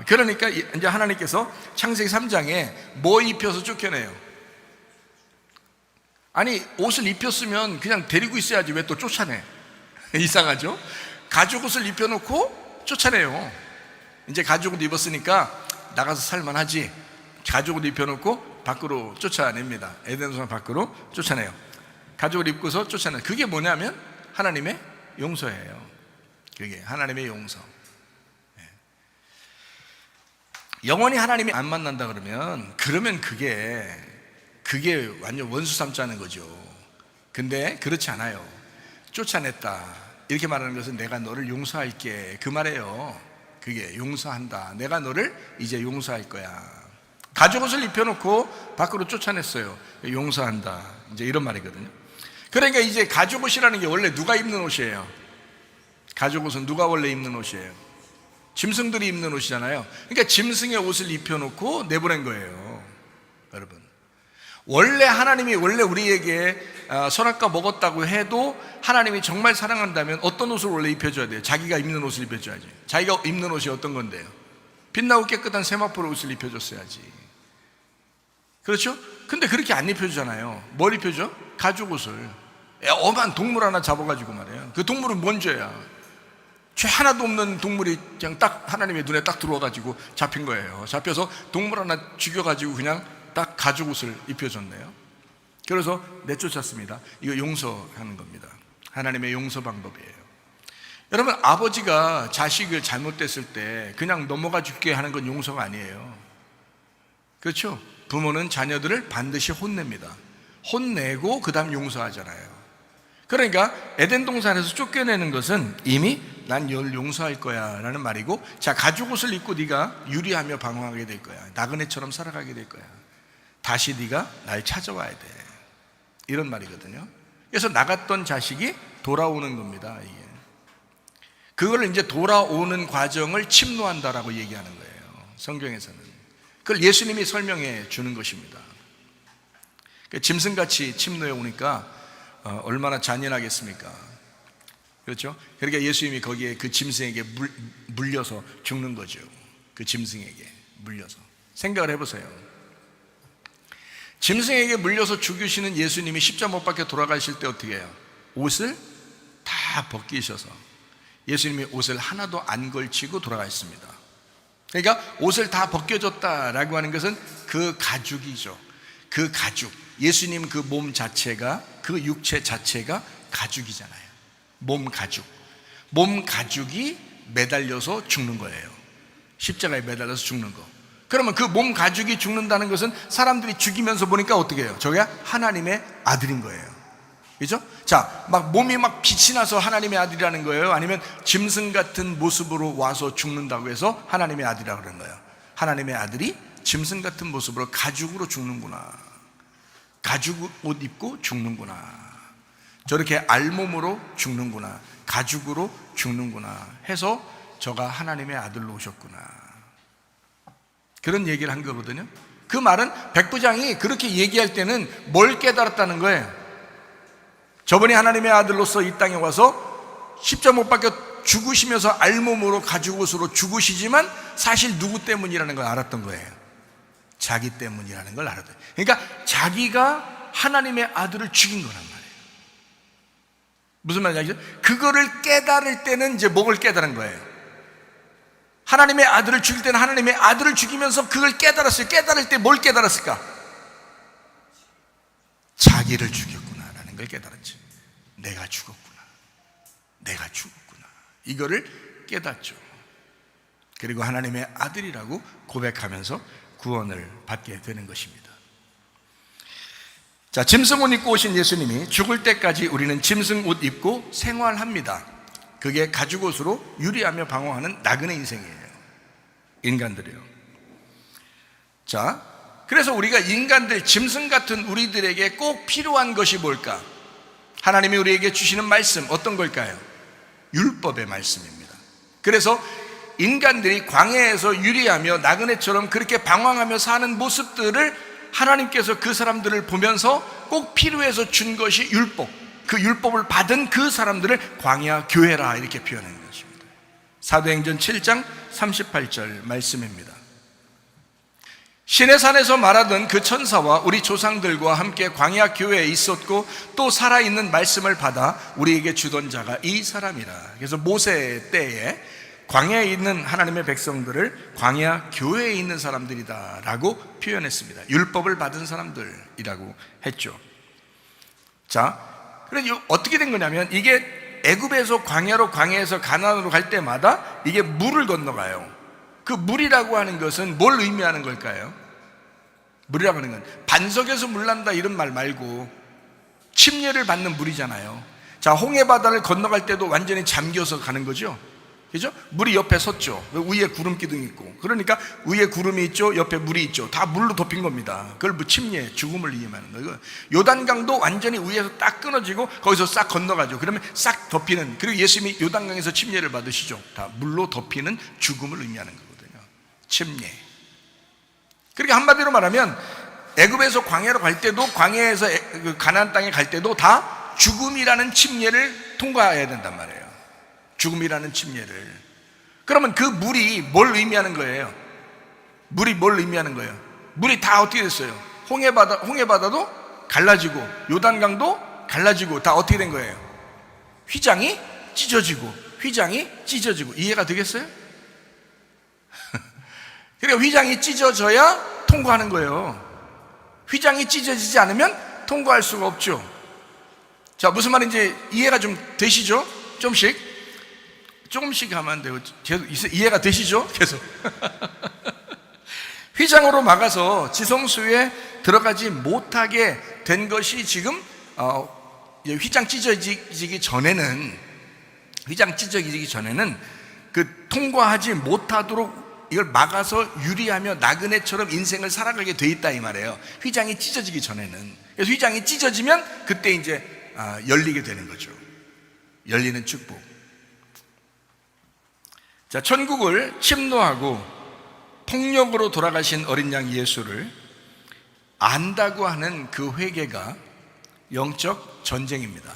그러니까 이제 하나님께서 창세기 3장에 뭐 입혀서 쫓겨내요? 아니, 옷을 입혔으면 그냥 데리고 있어야지 왜 또 쫓아내? 이상하죠? 가죽 옷을 입혀놓고 쫓아내요. 이제 가죽 옷 입었으니까 나가서 살만하지. 가죽 옷 입혀놓고 밖으로 쫓아냅니다. 에덴 동산 밖으로 쫓아내요. 가죽을 입고서 쫓아내요. 그게 뭐냐면 하나님의 용서예요. 그게 하나님의 용서. 영원히 하나님이 안 만난다 그러면 그게 완전 원수 삼자는 거죠. 근데 그렇지 않아요. 쫓아냈다 이렇게 말하는 것은 내가 너를 용서할게 그 말이에요. 그게 용서한다. 내가 너를 이제 용서할 거야. 가죽옷을 입혀놓고 밖으로 쫓아냈어요. 용서한다 이제 이런 말이거든요. 그러니까 이제 가죽옷이라는 게 원래 누가 입는 옷이에요? 가죽옷은 누가 원래 입는 옷이에요? 짐승들이 입는 옷이잖아요. 그러니까 짐승의 옷을 입혀놓고 내보낸 거예요. 여러분, 원래 우리에게 선악과 먹었다고 해도 하나님이 정말 사랑한다면 어떤 옷을 원래 입혀줘야 돼요? 자기가 입는 옷을 입혀줘야지. 자기가 입는 옷이 어떤 건데요? 빛나고 깨끗한 세마포로 옷을 입혀줬어야지. 그렇죠? 근데 그렇게 안 입혀주잖아요. 뭘 입혀줘? 가죽옷을. 엄한 동물 하나 잡아가지고 말이에요. 그 동물은 뭔 죄야? 죄 하나도 없는 동물이 그냥 딱 하나님의 눈에 딱 들어와가지고 잡힌 거예요. 잡혀서 동물 하나 죽여가지고 그냥 딱 가죽옷을 입혀줬네요. 그래서 내쫓았습니다. 이거 용서하는 겁니다. 하나님의 용서 방법이에요. 여러분, 아버지가 자식을 잘못됐을 때 그냥 넘어가 줄게 하는 건 용서가 아니에요. 그렇죠? 부모는 자녀들을 반드시 혼냅니다. 혼내고 그 다음 용서하잖아요. 그러니까 에덴 동산에서 쫓겨내는 것은 이미 난 널 용서할 거야 라는 말이고, 자, 가죽옷을 입고 네가 유리하며 방황하게 될 거야. 나그네처럼 살아가게 될 거야. 다시 네가 날 찾아와야 돼, 이런 말이거든요. 그래서 나갔던 자식이 돌아오는 겁니다. 이게. 그걸 이제 돌아오는 과정을 침노한다라고 얘기하는 거예요, 성경에서는. 그걸 예수님이 설명해 주는 것입니다. 짐승같이 침노해 오니까 얼마나 잔인하겠습니까? 그렇죠? 그러니까 예수님이 거기에 그 짐승에게 물려서 죽는 거죠. 그 짐승에게 물려서. 생각을 해보세요. 짐승에게 물려서 죽이시는 예수님이 십자가 못 박혀 돌아가실 때 어떻게 해요? 옷을 다 벗기셔서 예수님이 옷을 하나도 안 걸치고 돌아가셨습니다. 그러니까 옷을 다 벗겨줬다라고 하는 것은 그 가죽이죠. 그 가죽, 예수님 그 몸 자체가, 그 육체 자체가 가죽이잖아요. 몸 가죽이 매달려서 죽는 거예요. 십자가에 매달려서 죽는 거. 그러면 그 몸 가죽이 죽는다는 것은 사람들이 죽이면서 보니까 어떻게 해요? 저게 하나님의 아들인 거예요. 그죠? 자, 막 몸이 막 빛이 나서 하나님의 아들이라는 거예요? 아니면 짐승 같은 모습으로 와서 죽는다고 해서 하나님의 아들이라고 그러는 거예요? 하나님의 아들이 짐승 같은 모습으로 가죽으로 죽는구나, 가죽 옷 입고 죽는구나, 저렇게 알몸으로 죽는구나, 가죽으로 죽는구나 해서 저가 하나님의 아들로 오셨구나, 그런 얘기를 한 거거든요. 그 말은 백부장이 그렇게 얘기할 때는 뭘 깨달았다는 거예요? 저분이 하나님의 아들로서 이 땅에 와서 십자가 못 박혀 죽으시면서 알몸으로 가죽옷으로 죽으시지만 사실 누구 때문이라는 걸 알았던 거예요. 자기 때문이라는 걸 알았던 거예요. 그러니까 자기가 하나님의 아들을 죽인 거란 말이에요. 무슨 말이죠? 그거를 깨달을 때는 이제 뭘 깨달은 거예요? 하나님의 아들을 죽일 때는 하나님의 아들을 죽이면서 그걸 깨달았어요. 깨달을 때 뭘 깨달았을까? 자기를 죽였구나라는 걸 깨달았죠. 내가 죽었구나, 내가 죽었구나, 이거를 깨닫죠. 그리고 하나님의 아들이라고 고백하면서 구원을 받게 되는 것입니다. 자, 짐승 옷 입고 오신 예수님이 죽을 때까지 우리는 짐승 옷 입고 생활합니다. 그게 가죽옷으로 유리하며 방황하는 나그네 인생이에요, 인간들이요. 자, 그래서 우리가 인간들, 짐승 같은 우리들에게 꼭 필요한 것이 뭘까? 하나님이 우리에게 주시는 말씀, 어떤 걸까요? 율법의 말씀입니다. 그래서 인간들이 광야에서 유리하며 나그네처럼 그렇게 방황하며 사는 모습들을 하나님께서 그 사람들을 보면서 꼭 필요해서 준 것이 율법, 그 율법을 받은 그 사람들을 광야 교회라 이렇게 표현한 것입니다. 사도행전 7장 38절 말씀입니다. 시내산에서 말하던 그 천사와 우리 조상들과 함께 광야 교회에 있었고 또 살아있는 말씀을 받아 우리에게 주던 자가 이 사람이라. 그래서 모세 때에 광야에 있는 하나님의 백성들을 광야 교회에 있는 사람들이다 라고 표현했습니다. 율법을 받은 사람들이라고 했죠. 자, 그래서 어떻게 된 거냐면, 이게 애굽에서 광야에서 가나안으로 갈 때마다 이게 물을 건너가요. 그 물이라고 하는 것은 뭘 의미하는 걸까요? 물이라고 하는 건 반석에서 물 난다 이런 말 말고 침례를 받는 물이잖아요. 자, 홍해바다를 건너갈 때도 완전히 잠겨서 가는 거죠. 그죠? 물이 옆에 섰죠. 위에 구름 기둥이 있고. 그러니까 위에 구름이 있죠, 옆에 물이 있죠. 다 물로 덮인 겁니다. 그걸 뭐 침례, 죽음을 의미하는 거예요. 요단강도 완전히 위에서 딱 끊어지고 거기서 싹 건너가죠. 그러면 싹 덮이는, 그리고 예수님이 요단강에서 침례를 받으시죠. 다 물로 덮이는 죽음을 의미하는 거거든요. 침례. 그러니까 한마디로 말하면 애굽에서 광야로 갈 때도, 광야에서 가나안 땅에 갈 때도 다 죽음이라는 침례를 통과해야 된단 말이에요. 죽음이라는 침례를. 그러면 그 물이 뭘 의미하는 거예요? 물이 뭘 의미하는 거예요? 물이 다 어떻게 됐어요? 홍해바다도 갈라지고 요단강도 갈라지고 다 어떻게 된 거예요? 휘장이 찢어지고 휘장이 찢어지고. 이해가 되겠어요? 그러니까 휘장이 찢어져야 통과하는 거예요. 휘장이 찢어지지 않으면 통과할 수가 없죠. 자, 무슨 말인지 이해가 좀 되시죠? 조금씩 하면 안 돼요. 이해가 되시죠? 계속. 휘장으로 막아서 지성소에 들어가지 못하게 된 것이 지금 휘장 찢어지기 전에는 그 통과하지 못하도록 이걸 막아서 유리하며 나그네처럼 인생을 살아가게 돼 있다 이 말이에요. 휘장이 찢어지기 전에는. 그래서 휘장이 찢어지면 그때 이제 열리게 되는 거죠. 열리는 축복. 자, 천국을 침노하고 폭력으로 돌아가신 어린 양 예수를 안다고 하는 그 회개가 영적 전쟁입니다.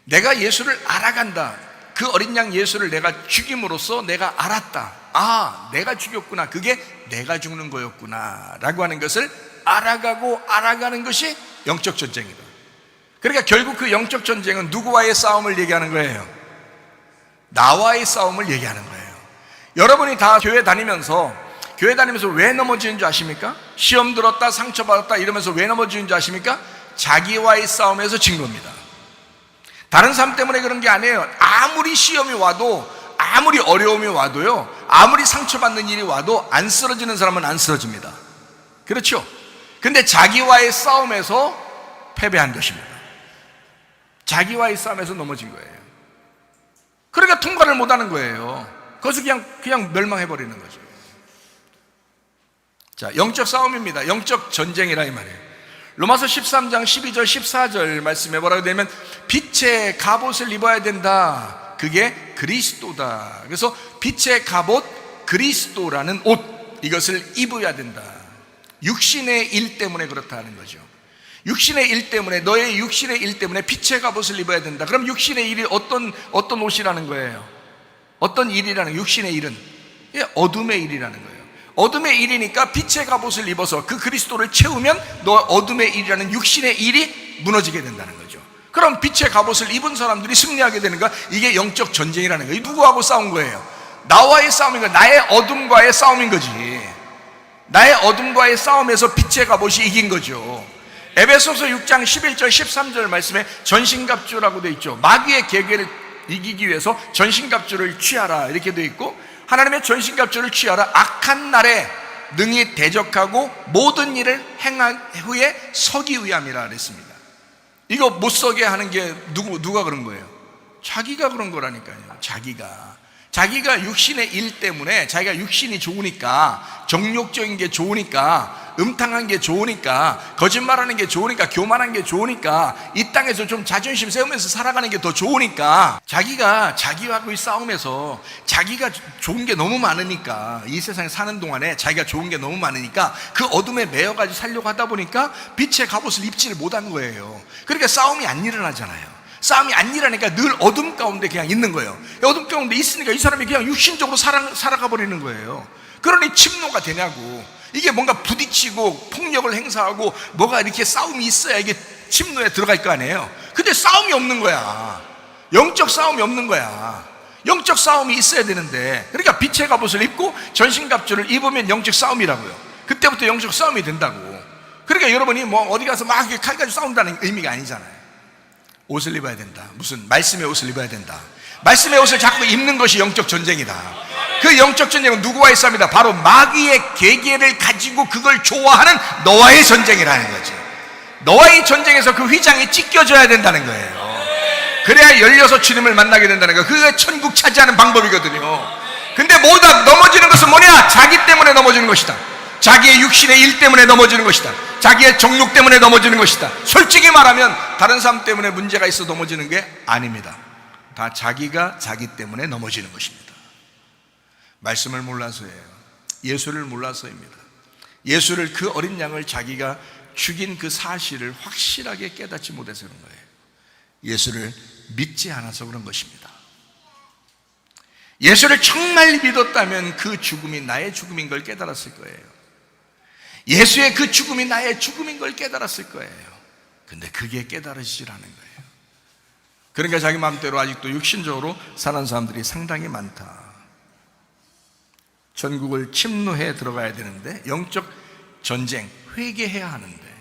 내가 예수를 알아간다. 그 어린 양 예수를 내가 죽임으로써 내가 알았다. 아, 내가 죽였구나. 그게 내가 죽는 거였구나 라고 하는 것을 알아가는 것이 영적 전쟁이다. 그러니까 결국 그 영적 전쟁은 누구와의 싸움을 얘기하는 거예요? 나와의 싸움을 얘기하는 거예요. 여러분이 다 교회 다니면서 왜 넘어지는 줄 아십니까? 시험 들었다, 상처받았다 이러면서 왜 넘어지는 줄 아십니까? 자기와의 싸움에서 진 겁니다. 다른 사람 때문에 그런 게 아니에요. 아무리 시험이 와도, 아무리 어려움이 와도요, 아무리 상처받는 일이 와도 안 쓰러지는 사람은 안 쓰러집니다. 그렇죠? 근데 자기와의 싸움에서 패배한 것입니다. 자기와의 싸움에서 넘어진 거예요. 그러니까 통과를 못하는 거예요. 거기서 그냥 멸망해버리는 거죠. 자, 영적 싸움입니다. 영적 전쟁이라 이 말이에요. 로마서 13장 12절 14절 말씀에 뭐라고 되냐면 빛의 갑옷을 입어야 된다. 그게 그리스도다. 그래서 빛의 갑옷 그리스도라는 옷, 이것을 입어야 된다. 육신의 일 때문에 그렇다는 거죠. 육신의 일 때문에, 너의 육신의 일 때문에 빛의 갑옷을 입어야 된다. 그럼 육신의 일이 어떤 옷이라는 거예요? 어떤 일이라는, 육신의 일은 어둠의 일이라는 거예요. 어둠의 일이니까 빛의 갑옷을 입어서 그 그리스도를 채우면 너 어둠의 일이라는 육신의 일이 무너지게 된다는 거죠. 그럼 빛의 갑옷을 입은 사람들이 승리하게 되는 거야. 이게 영적 전쟁이라는 거예요. 누구하고 싸운 거예요? 나와의 싸움인 거예요. 나의 어둠과의 싸움인 거지. 나의 어둠과의 싸움에서 빛의 갑옷이 이긴 거죠. 에베소서 6장 11절 13절 말씀에 전신갑주라고 되어 있죠. 마귀의 계계를 이기기 위해서 전신갑주를 취하라 이렇게 되어 있고, 하나님의 전신갑주를 취하라. 악한 날에 능히 대적하고 모든 일을 행한 후에 서기 위함이라 그랬습니다. 이거 못 서게 하는 게 누가 그런 거예요? 자기가 그런 거라니까요. 자기가 육신의 일 때문에, 자기가 육신이 좋으니까, 정욕적인 게 좋으니까, 음탕한 게 좋으니까, 거짓말하는 게 좋으니까, 교만한 게 좋으니까, 이 땅에서 좀 자존심 세우면서 살아가는 게 더 좋으니까, 자기하고의 싸움에서 자기가 좋은 게 너무 많으니까, 이 세상에 사는 동안에 자기가 좋은 게 너무 많으니까 그 어둠에 매여가지고 살려고 하다 보니까 빛의 갑옷을 입지를 못한 거예요. 그러니까 싸움이 안 일어나잖아요. 싸움이 안 일어나니까 늘 어둠 가운데 그냥 있는 거예요. 어둠 가운데 있으니까 이 사람이 그냥 육신적으로 살아가 버리는 거예요. 그러니 침노가 되냐고. 이게 뭔가 부딪히고 폭력을 행사하고 뭐가 이렇게 싸움이 있어야 이게 침노에 들어갈 거 아니에요. 근데 싸움이 없는 거야. 영적 싸움이 없는 거야. 영적 싸움이 있어야 되는데, 그러니까 빛의 갑옷을 입고 전신갑주를 입으면 영적 싸움이라고요. 그때부터 영적 싸움이 된다고. 그러니까 여러분이 뭐 어디 가서 막 칼 가지고 싸운다는 의미가 아니잖아요. 옷을 입어야 된다. 무슨 말씀의 옷을 입어야 된다. 말씀의 옷을 자꾸 입는 것이 영적 전쟁이다. 그 영적 전쟁은 누구와의 싸움이다? 바로 마귀의 계계를 가지고 그걸 좋아하는 너와의 전쟁이라는 거지. 너와의 전쟁에서 그 휘장이 찢겨져야 된다는 거예요. 그래야 열려서 주님을 만나게 된다는 거예요. 그게 천국 차지하는 방법이거든요. 근데 모두 다 넘어지는 것은 뭐냐? 자기 때문에 넘어지는 것이다. 자기의 육신의 일 때문에 넘어지는 것이다. 자기의 정욕 때문에 넘어지는 것이다. 솔직히 말하면 다른 사람 때문에 문제가 있어 넘어지는 게 아닙니다. 다 자기가 자기 때문에 넘어지는 것입니다. 말씀을 몰라서예요. 예수를 몰라서입니다. 예수를, 그 어린 양을 자기가 죽인 그 사실을 확실하게 깨닫지 못해서 그런 거예요. 예수를 믿지 않아서 그런 것입니다. 예수를 정말 믿었다면 그 죽음이 나의 죽음인 걸 깨달았을 거예요. 예수의 그 죽음이 나의 죽음인 걸 깨달았을 거예요. 근데 그게 깨달아지질 않은 거예요. 그러니까 자기 마음대로 아직도 육신적으로 사는 사람들이 상당히 많다. 천국을 침노해 들어가야 되는데, 영적 전쟁, 회개해야 하는데,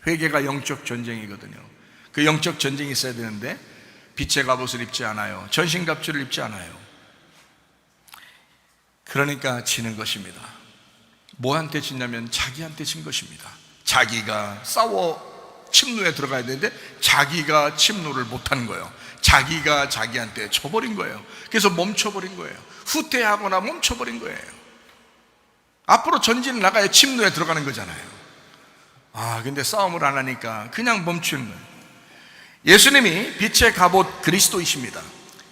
회개가 영적 전쟁이거든요. 그 영적 전쟁이 있어야 되는데 빛의 갑옷을 입지 않아요. 전신갑주를 입지 않아요. 그러니까 지는 것입니다. 뭐한테 지냐면 자기한테 진 것입니다. 자기가 싸워 침노에 들어가야 되는데 자기가 침노를 못한 거예요. 자기가 자기한테 져버린 거예요. 그래서 멈춰버린 거예요. 후퇴하거나 멈춰버린 거예요. 앞으로 전진을 나가야 침노에 들어가는 거잖아요. 근데 싸움을 안 하니까 그냥 멈추는 거예요. 예수님이 빛의 갑옷 그리스도이십니다.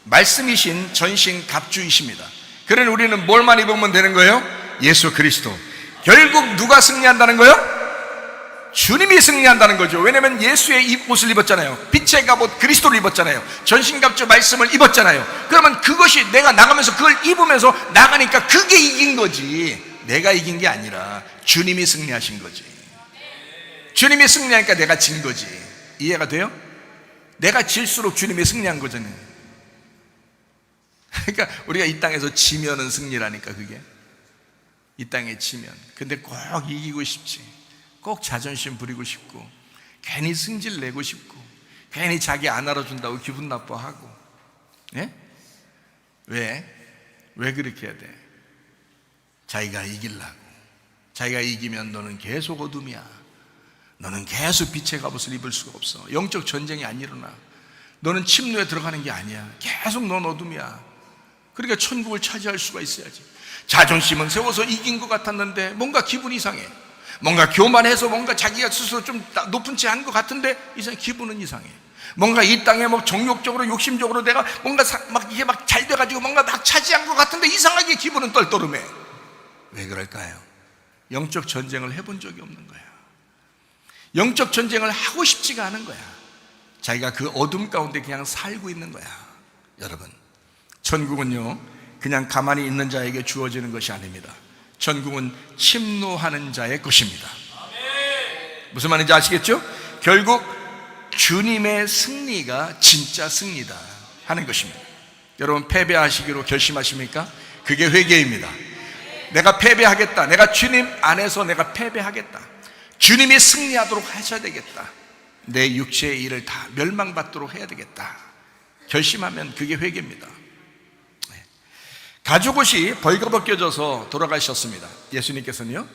말씀이신 전신 갑주이십니다. 그러니 우리는 뭘만 입으면 되는 거예요? 예수 그리스도. 결국 누가 승리한다는 거예요? 주님이 승리한다는 거죠. 왜냐하면 예수의 옷을 입었잖아요. 빛의 갑옷 그리스도를 입었잖아요. 전신갑주 말씀을 입었잖아요. 그러면 그것이 내가 나가면서 그걸 입으면서 나가니까 그게 이긴 거지, 내가 이긴 게 아니라 주님이 승리하신 거지. 주님이 승리하니까 내가 진 거지. 이해가 돼요? 내가 질수록 주님이 승리한 거잖아요. 그러니까 우리가 이 땅에서 지면은 승리라니까. 그게 이 땅에 지면. 근데 꼭 이기고 싶지. 꼭 자존심 부리고 싶고, 괜히 승질 내고 싶고, 괜히 자기 안 알아준다고 기분 나빠하고. 예? 왜 그렇게 해야 돼? 자기가 이기려고. 자기가 이기면 너는 계속 어둠이야. 너는 계속 빛의 갑옷을 입을 수가 없어. 영적 전쟁이 안 일어나. 너는 침노에 들어가는 게 아니야. 계속 넌 어둠이야. 그러니까 천국을 차지할 수가 있어야지. 자존심은 세워서 이긴 것 같았는데 뭔가 기분이 이상해. 뭔가 교만해서 뭔가 자기가 스스로 좀 높은 채 한 것 같은데 기분은 이상해. 뭔가 이 땅에 뭐 정욕적으로 욕심적으로 내가 뭔가 막 이게 막 잘 돼가지고 뭔가 막 차지한 것 같은데 이상하게 기분은 떨떠름해. 왜 그럴까요? 영적 전쟁을 해본 적이 없는 거야. 영적 전쟁을 하고 싶지가 않은 거야. 자기가 그 어둠 가운데 그냥 살고 있는 거야. 여러분, 천국은요 그냥 가만히 있는 자에게 주어지는 것이 아닙니다. 천국은 침노하는 자의 것입니다. 무슨 말인지 아시겠죠? 결국 주님의 승리가 진짜 승리다 하는 것입니다. 여러분, 패배하시기로 결심하십니까? 그게 회개입니다. 내가 패배하겠다. 내가 주님 안에서 내가 패배하겠다. 주님이 승리하도록 하셔야 되겠다. 내 육체의 일을 다 멸망받도록 해야 되겠다. 결심하면 그게 회개입니다. 가죽옷이 벌거벗겨져서 돌아가셨습니다. 예수님께서는요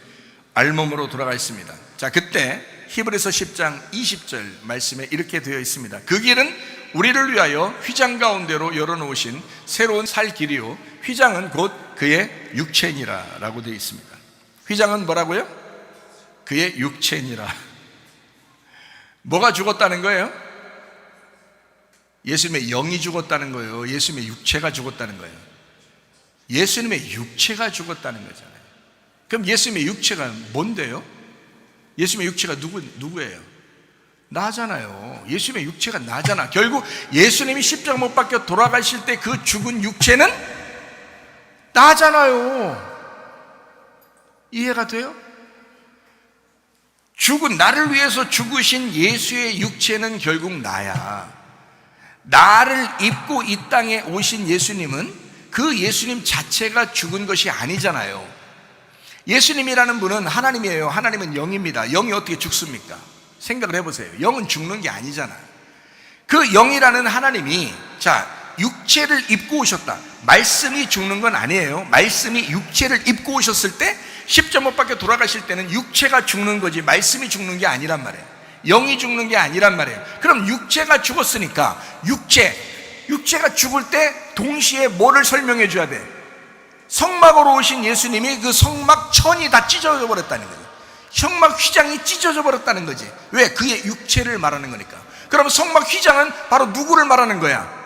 알몸으로 돌아가셨습니다. 자, 그때 히브리서 10장 20절 말씀에 이렇게 되어 있습니다. 그 길은 우리를 위하여 휘장 가운데로 열어놓으신 새로운 살 길이요 휘장은 곧 그의 육체니라 라고 되어 있습니다. 휘장은 뭐라고요? 그의 육체니라. 뭐가 죽었다는 거예요? 예수님의 영이 죽었다는 거예요? 예수님의 육체가 죽었다는 거예요? 예수님의 육체가 죽었다는 거잖아요. 그럼 예수님의 육체가 뭔데요? 예수님의 육체가 누구예요? 나잖아요. 예수님의 육체가 나잖아. 결국 예수님이 십자가 못 박혀 돌아가실 때 그 죽은 육체는 나잖아요. 이해가 돼요? 죽은 나를 위해서 죽으신 예수의 육체는 결국 나야. 나를 입고 이 땅에 오신 예수님은 그 예수님 자체가 죽은 것이 아니잖아요. 예수님이라는 분은 하나님이에요. 하나님은 영입니다. 영이 어떻게 죽습니까? 생각을 해보세요. 영은 죽는 게 아니잖아요. 그 영이라는 하나님이 육체를 입고 오셨다. 말씀이 죽는 건 아니에요. 말씀이 육체를 입고 오셨을 때 십자못 박혀 돌아가실 때는 육체가 죽는 거지 말씀이 죽는 게 아니란 말이에요. 영이 죽는 게 아니란 말이에요. 그럼 육체가 죽었으니까 육체가 죽을 때 동시에 뭐를 설명해 줘야 돼? 성막으로 오신 예수님이 그 성막 천이 다 찢어져 버렸다는 거죠. 성막 휘장이 찢어져 버렸다는 거지. 왜? 그의 육체를 말하는 거니까. 그럼 성막 휘장은 바로 누구를 말하는 거야?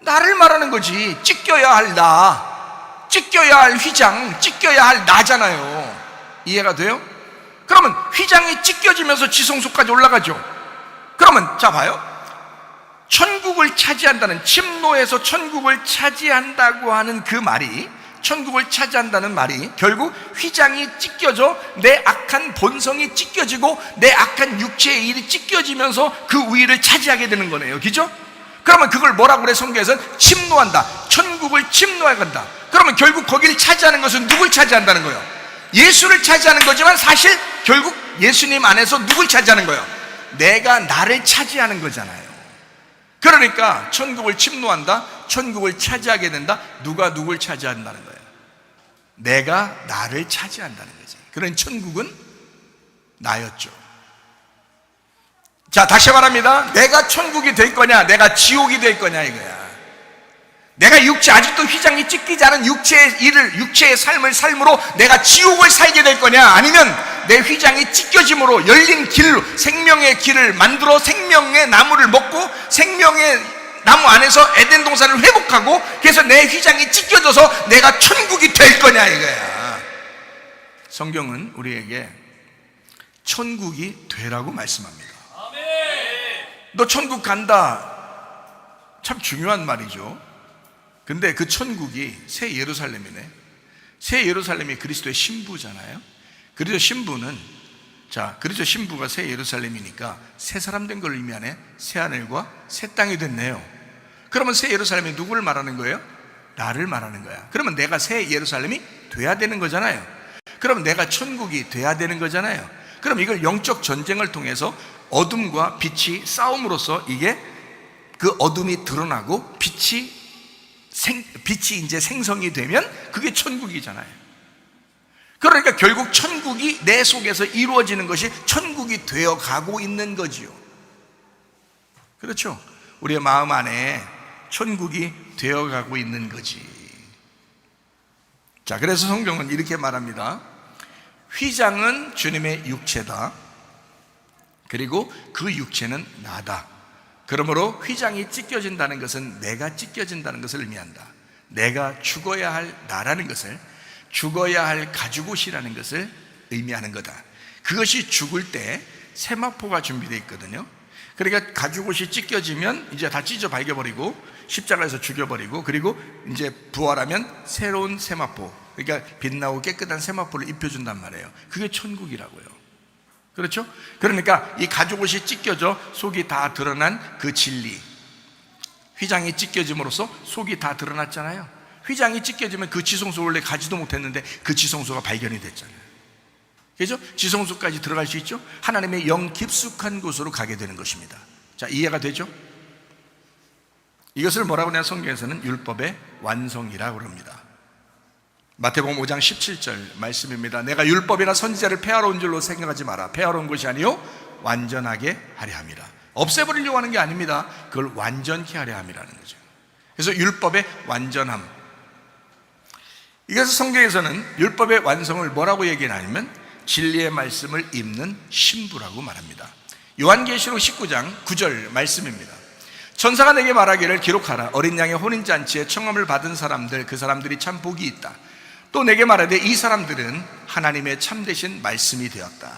나를 말하는 거지. 찢겨야 할 나, 찢겨야 할 휘장, 찢겨야 할 나잖아요. 이해가 돼요? 그러면 휘장이 찢겨지면서 지성소까지 올라가죠. 그러면 봐요. 천국을 차지한다는, 침노에서 천국을 차지한다고 하는 그 말이, 천국을 차지한다는 말이 결국 휘장이 찢겨져 내 악한 본성이 찢겨지고 내 악한 육체의 일이 찢겨지면서 그 위를 차지하게 되는 거네요. 그죠? 그러면 그걸 뭐라고 그래? 성경에서는 침노한다. 천국을 침노해 간다. 그러면 결국 거기를 차지하는 것은 누굴 차지한다는 거예요? 예수를 차지하는 거지만 사실 결국 예수님 안에서 누굴 차지하는 거예요? 내가 나를 차지하는 거잖아요. 그러니까 천국을 침노한다, 천국을 차지하게 된다. 누가 누굴 차지한다는 거예요? 내가 나를 차지한다는 거지. 그런 천국은 나였죠. 다시 말합니다. 내가 천국이 될 거냐, 내가 지옥이 될 거냐 이거야. 내가 아직도 휘장이 찢기지 않은 육체의 일을, 육체의 삶으로 내가 지옥을 살게 될 거냐, 아니면 내 휘장이 찢겨짐으로 열린 길로 생명의 길을 만들어 생명의 나무를 먹고 생명의 나무 안에서 에덴 동산을 회복하고, 그래서 내 휘장이 찢겨져서 내가 천국이 될 거냐 이거야. 성경은 우리에게 천국이 되라고 말씀합니다. 너 천국 간다, 참 중요한 말이죠. 근데 그 천국이 새 예루살렘이네. 새 예루살렘이 그리스도의 신부잖아요. 그리스도 신부는, 그리스도 신부가 새 예루살렘이니까 새 사람 된 걸 의미하네. 새 하늘과 새 땅이 됐네요. 그러면 새 예루살렘이 누구를 말하는 거예요? 나를 말하는 거야. 그러면 내가 새 예루살렘이 돼야 되는 거잖아요. 그러면 내가 천국이 돼야 되는 거잖아요. 그럼 이걸 영적 전쟁을 통해서 어둠과 빛이 싸움으로써 이게 그 어둠이 드러나고 빛이 이제 생성이 되면 그게 천국이잖아요. 그러니까 결국 천국이 내 속에서 이루어지는 것이 천국이 되어 가고 있는 거지요. 그렇죠? 우리의 마음 안에 천국이 되어 가고 있는 거지. 그래서 성경은 이렇게 말합니다. 휘장은 주님의 육체다. 그리고 그 육체는 나다. 그러므로 휘장이 찢겨진다는 것은 내가 찢겨진다는 것을 의미한다. 내가 죽어야 할 나라는 것을, 죽어야 할 가죽옷이라는 것을 의미하는 거다. 그것이 죽을 때 세마포가 준비되어 있거든요. 그러니까 가죽옷이 찢겨지면 이제 다 찢어 발겨버리고 십자가에서 죽여버리고, 그리고 이제 부활하면 새로운 세마포, 그러니까 빛나고 깨끗한 세마포를 입혀준단 말이에요. 그게 천국이라고요. 그렇죠? 그러니까 이 가죽옷이 찢겨져 속이 다 드러난 그 진리, 휘장이 찢겨짐으로써 속이 다 드러났잖아요. 휘장이 찢겨지면 그 지성소 원래 가지도 못했는데 그 지성소가 발견이 됐잖아요. 그렇죠? 지성소까지 들어갈 수 있죠? 하나님의 영 깊숙한 곳으로 가게 되는 것입니다. 이해가 되죠? 이것을 뭐라고 하냐, 성경에서는 율법의 완성이라고 합니다. 마태복음 5장 17절 말씀입니다. 내가 율법이나 선지자를 폐하러 온 줄로 생각하지 마라. 폐하러 온 것이 아니요 완전하게 하려 함이라. 없애버리려고 하는 게 아닙니다. 그걸 완전히 하려 함이라는 거죠. 그래서 율법의 완전함, 이것을 성경에서는 율법의 완성을 뭐라고 얘기하냐면 진리의 말씀을 입는 신부라고 말합니다. 요한계시록 19장 9절 말씀입니다. 천사가 내게 말하기를 기록하라. 어린 양의 혼인잔치에 청함을 받은 사람들, 그 사람들이 참 복이 있다. 또 내게 말하되 이 사람들은 하나님의 참되신 말씀이 되었다.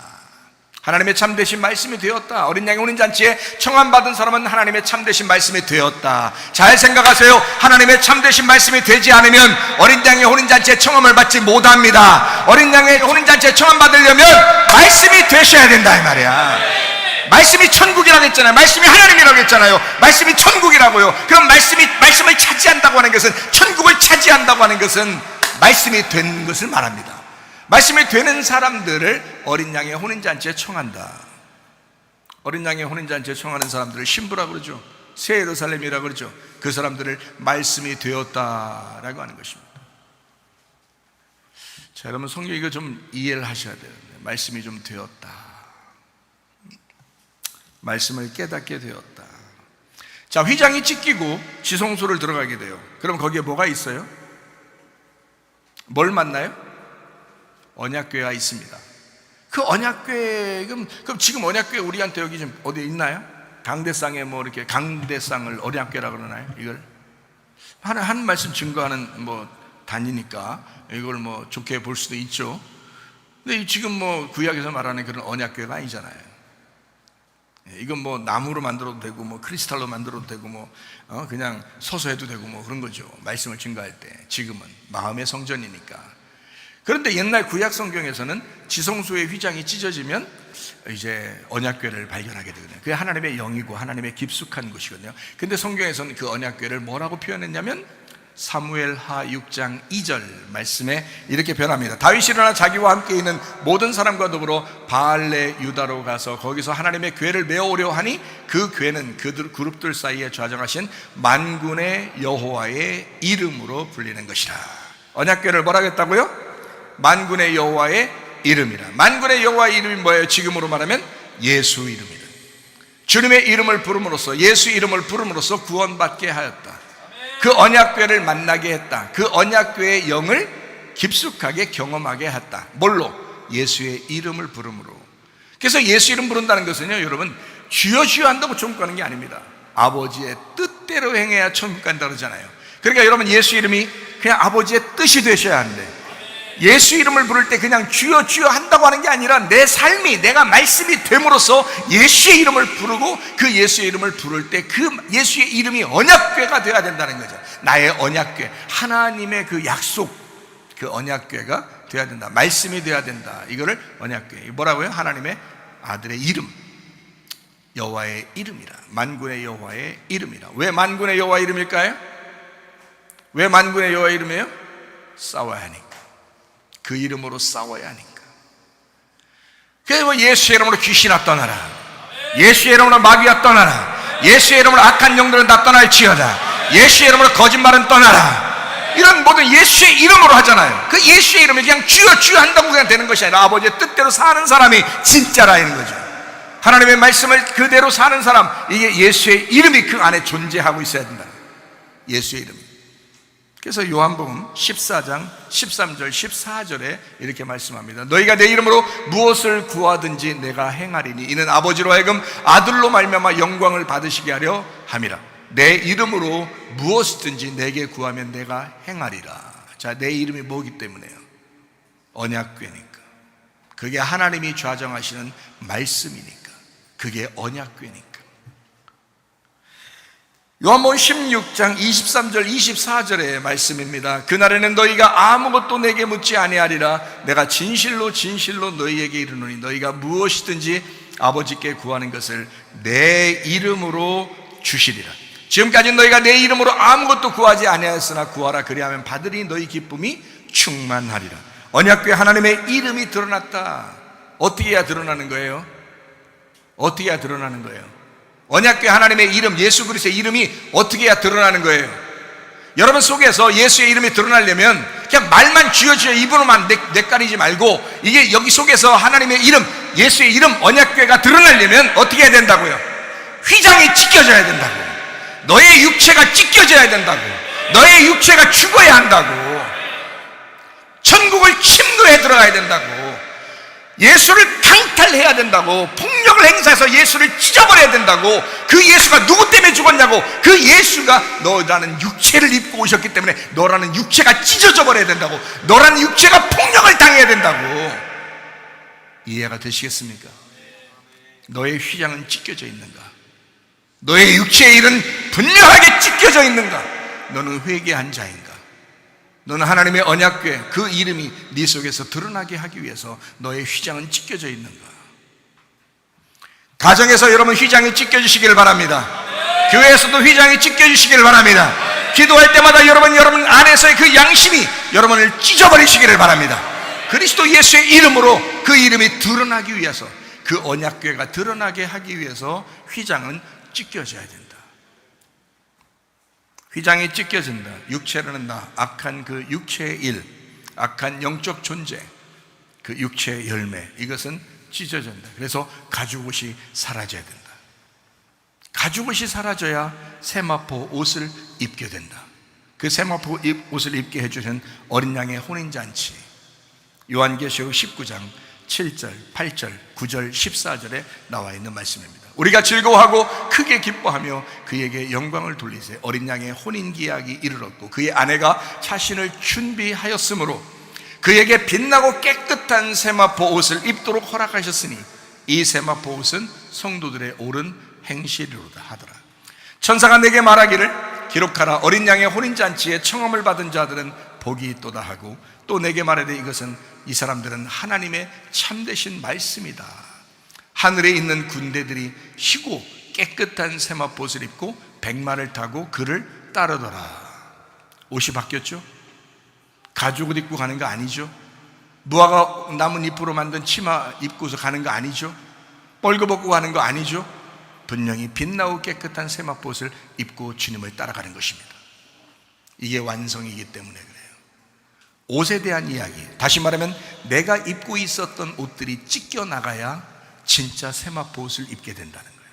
하나님의 참되신 말씀이 되었다. 어린 양의 혼인잔치에 청함 받은 사람은 하나님의 참되신 말씀이 되었다. 잘 생각하세요. 하나님의 참되신 말씀이 되지 않으면 어린 양의 혼인잔치에 청함을 받지 못합니다. 어린 양의 혼인잔치에 청함 받으려면 말씀이 되셔야 된다 이 말이야. 말씀이 천국이라고 했잖아요. 말씀이 하나님이라고 했잖아요. 말씀이 천국이라고요. 그럼 말씀을 차지한다고 하는 것은, 천국을 차지한다고 하는 것은 말씀이 된 것을 말합니다. 말씀이 되는 사람들을 어린 양의 혼인잔치에 청한다. 어린 양의 혼인잔치에 청하는 사람들을 신부라고 그러죠. 새 예루살렘이라고 그러죠. 그 사람들을 말씀이 되었다라고 하는 것입니다. 자, 여러분 성경 이거 좀 이해를 하셔야 돼요. 말씀이 좀 되었다, 말씀을 깨닫게 되었다. 자, 휘장이 찢기고 지성소를 들어가게 돼요. 그럼 거기에 뭐가 있어요? 뭘 만나요? 언약궤가 있습니다. 그 언약궤, 그럼 지금 언약궤 우리한테 여기 좀 어디 있나요? 강대상에 뭐 이렇게 강대상을 언약궤라고 그러나요? 이걸 한 말씀 증거하는 뭐 단위니까 이걸 뭐 좋게 볼 수도 있죠. 근데 지금 뭐 구약에서 말하는 그런 언약궤가 아니잖아요. 이건 뭐 나무로 만들어도 되고 뭐 크리스탈로 만들어도 되고 뭐 그냥 서서 해도 되고 뭐 그런 거죠. 말씀을 증거할 때. 지금은 마음의 성전이니까. 그런데 옛날 구약 성경에서는 지성소의 휘장이 찢어지면 이제 언약궤를 발견하게 되거든요. 그게 하나님의 영이고 하나님의 깊숙한 곳이거든요. 근데 성경에서는 그 언약궤를 뭐라고 표현했냐면 사무엘하 6장 2절 말씀에 이렇게 변합니다. 다윗이 일어나 자기와 함께 있는 모든 사람과 더불어 바알레 유다로 가서 거기서 하나님의 궤를 메어오려 하니 그 궤는 그들 그룹들 사이에 좌정하신 만군의 여호와의 이름으로 불리는 것이라. 언약궤를 뭐라고 했다고요? 만군의 여호와의 이름이라. 만군의 여호와의 이름이 뭐예요? 지금으로 말하면 예수 이름이다. 주님의 이름을 부름으로써, 예수 이름을 부름으로써 구원받게 하였다. 그 언약궤를 만나게 했다. 그 언약궤의 영을 깊숙하게 경험하게 했다. 뭘로? 예수의 이름을 부름으로. 그래서 예수 이름 부른다는 것은요, 여러분, 주여 주여 한다고 천국 가는 게 아닙니다. 아버지의 뜻대로 행해야 천국 간다 그러잖아요. 그러니까 여러분, 예수 이름이 그냥 아버지의 뜻이 되셔야 하는데, 예수 이름을 부를 때 그냥 주여 주여 한다고 하는 게 아니라 내 삶이, 내가 말씀이 됨으로써 예수의 이름을 부르고 그 예수의 이름을 부를 때 그 예수의 이름이 언약궤가 되어야 된다는 거죠. 나의 언약궤, 하나님의 그 약속, 그 언약궤가 되어야 된다. 말씀이 되어야 된다. 이거를 언약궤. 뭐라고요? 하나님의 아들의 이름, 여호와의 이름이라. 만군의 여호와의 이름이라. 왜 만군의 여호와의 이름일까요? 왜 만군의 여호와의 이름이에요? 싸워야 하니까. 그 이름으로 싸워야 하니까. 그래서 예수의 이름으로 귀신아 떠나라, 예수의 이름으로 마귀야 떠나라, 예수의 이름으로 악한 영들은 다 떠날지어다, 예수의 이름으로 거짓말은 떠나라, 이런 모든 예수의 이름으로 하잖아요. 그 예수의 이름이 그냥 주여 주여 한다고 그냥 되는 것이 아니라 아버지의 뜻대로 사는 사람이 진짜라는 거죠. 하나님의 말씀을 그대로 사는 사람, 이게 예수의 이름이 그 안에 존재하고 있어야 된다. 예수의 이름이. 그래서 요한복음 14장 13절 14절에 이렇게 말씀합니다. 너희가 내 이름으로 무엇을 구하든지 내가 행하리니 이는 아버지로 하여금 아들로 말미암아 영광을 받으시게 하려 함이라. 내 이름으로 무엇이든지 내게 구하면 내가 행하리라. 자, 내 이름이 뭐기 때문에요? 언약궤니까. 그게 하나님이 좌정하시는 말씀이니까. 그게 언약궤니까. 요한복음 16장 23절 24절의 말씀입니다. 그날에는 너희가 아무것도 내게 묻지 아니하리라. 내가 진실로 진실로 너희에게 이르노니 너희가 무엇이든지 아버지께 구하는 것을 내 이름으로 주시리라. 지금까지 너희가 내 이름으로 아무것도 구하지 아니하였으나 구하라 그리하면 받으리 너희 기쁨이 충만하리라. 언약궤 하나님의 이름이 드러났다. 어떻게 해야 드러나는 거예요? 어떻게 해야 드러나는 거예요? 언약궤 하나님의 이름, 예수 그리스도의 이름이 어떻게 해야 드러나는 거예요? 여러분 속에서 예수의 이름이 드러나려면 그냥 말만 주여 주여 입으로만 내까리지 말고, 이게 여기 속에서 하나님의 이름, 예수의 이름, 언약궤가 드러나려면 어떻게 해야 된다고요? 휘장이 찢겨져야 된다고요. 너의 육체가 찢겨져야 된다고요. 너의 육체가 죽어야 한다고. 천국을 침노해 들어가야 된다고. 예수를 강탈해야 된다고. 폭력을 행사해서 예수를 찢어버려야 된다고. 그 예수가 누구 때문에 죽었냐고. 그 예수가 너라는 육체를 입고 오셨기 때문에 너라는 육체가 찢어져 버려야 된다고. 너라는 육체가 폭력을 당해야 된다고. 이해가 되시겠습니까? 너의 휘장은 찢겨져 있는가? 너의 육체의 일은 분명하게 찢겨져 있는가? 너는 회개한 자인가? 너는 하나님의 언약궤, 그 이름이 네 속에서 드러나게 하기 위해서 너의 휘장은 찢겨져 있는가? 가정에서 여러분 휘장이 찢겨지시길 바랍니다. 교회에서도 휘장이 찢겨지시길 바랍니다. 기도할 때마다 여러분 안에서의 그 양심이 여러분을 찢어버리시기를 바랍니다. 그리스도 예수의 이름으로 그 이름이 드러나기 위해서, 그 언약궤가 드러나게 하기 위해서 휘장은 찢겨져야 된다. 휘장이 찢겨진다. 육체라는 나, 악한 그 육체의 일, 악한 영적 존재, 그 육체의 열매, 이것은 찢어진다. 그래서 가죽옷이 사라져야 된다. 가죽옷이 사라져야 세마포 옷을 입게 된다. 그 세마포 옷을 입게 해주는 어린 양의 혼인잔치, 요한계시록 19장 7절, 8절, 9절, 14절에 나와 있는 말씀입니다. 우리가 즐거워하고 크게 기뻐하며 그에게 영광을 돌리세. 어린 양의 혼인기약이 이르렀고 그의 아내가 자신을 준비하였으므로 그에게 빛나고 깨끗한 세마포 옷을 입도록 허락하셨으니 이 세마포 옷은 성도들의 옳은 행실이로다 하더라. 천사가 내게 말하기를 기록하라. 어린 양의 혼인잔치에 청함을 받은 자들은 복이 있도다 하고 또 내게 말하되 이것은 이 사람들은 하나님의 참되신 말씀이다. 하늘에 있는 군대들이 희고 깨끗한 세마포옷을 입고 백마를 타고 그를 따르더라. 옷이 바뀌었죠? 가죽을 입고 가는 거 아니죠? 무화과 나뭇잎으로 만든 치마 입고서 가는 거 아니죠? 뻘거벗고 가는 거 아니죠? 분명히 빛나고 깨끗한 세마포옷을 입고 주님을 따라가는 것입니다. 이게 완성이기 때문에 그래요. 옷에 대한 이야기, 다시 말하면 내가 입고 있었던 옷들이 찢겨나가야 진짜 세마포 옷을 입게 된다는 거예요.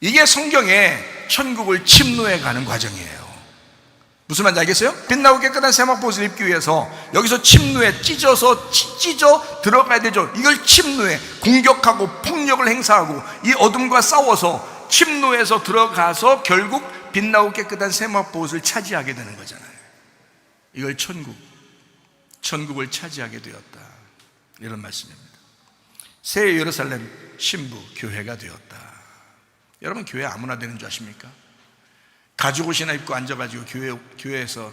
이게 성경에 천국을 침노해 가는 과정이에요. 무슨 말인지 알겠어요? 빛나고 깨끗한 세마포 옷을 입기 위해서 여기서 침노해, 찢어 들어가야 되죠. 이걸 침노해, 공격하고 폭력을 행사하고 이 어둠과 싸워서 침노해서 들어가서 결국 빛나고 깨끗한 세마포 옷을 차지하게 되는 거잖아요. 이걸 천국을 차지하게 되었다, 이런 말씀입니다. 새 예루살렘 신부 교회가 되었다. 여러분, 교회 아무나 되는 줄 아십니까? 가죽옷이나 입고 앉아가지고 교회에서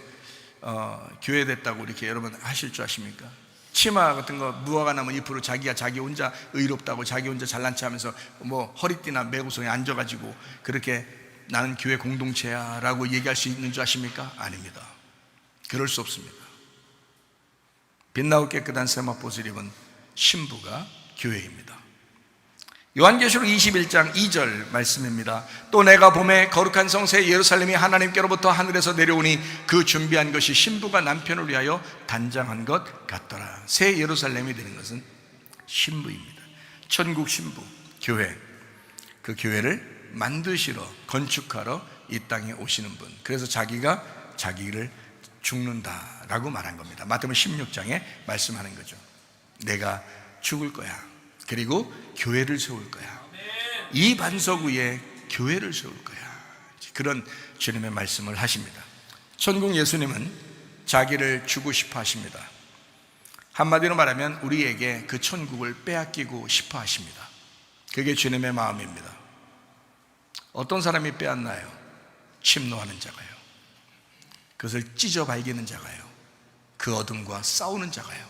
교회 됐다고 이렇게 여러분 하실 줄 아십니까? 치마 같은 거 무화과 나무 잎으로 자기 혼자 의롭다고 자기 혼자 잘난 체 하면서 뭐 허리띠나 매고성에 앉아가지고 그렇게 나는 교회 공동체야 라고 얘기할 수 있는 줄 아십니까? 아닙니다. 그럴 수 없습니다. 빛나고 깨끗한 세마포옷을 입은 신부가 교회입니다. 요한계시록 21장 2절 말씀입니다. 또 내가 봄에 거룩한 성 새 예루살렘이 하나님께로부터 하늘에서 내려오니 그 준비한 것이 신부가 남편을 위하여 단장한 것 같더라. 새 예루살렘이 되는 것은 신부입니다. 천국 신부, 교회, 그 교회를 만드시러, 건축하러 이 땅에 오시는 분. 그래서 자기가 자기를 죽는다라고 말한 겁니다. 마태복음 16장에 말씀하는 거죠. 내가 죽을 거야. 그리고 교회를 세울 거야. 이 반석 위에 교회를 세울 거야. 그런 주님의 말씀을 하십니다. 천국 예수님은 자기를 주고 싶어 하십니다. 한마디로 말하면 우리에게 그 천국을 빼앗기고 싶어 하십니다. 그게 주님의 마음입니다. 어떤 사람이 빼앗나요? 침노하는 자가요. 그것을 찢어 발기는 자가요. 그 어둠과 싸우는 자가요.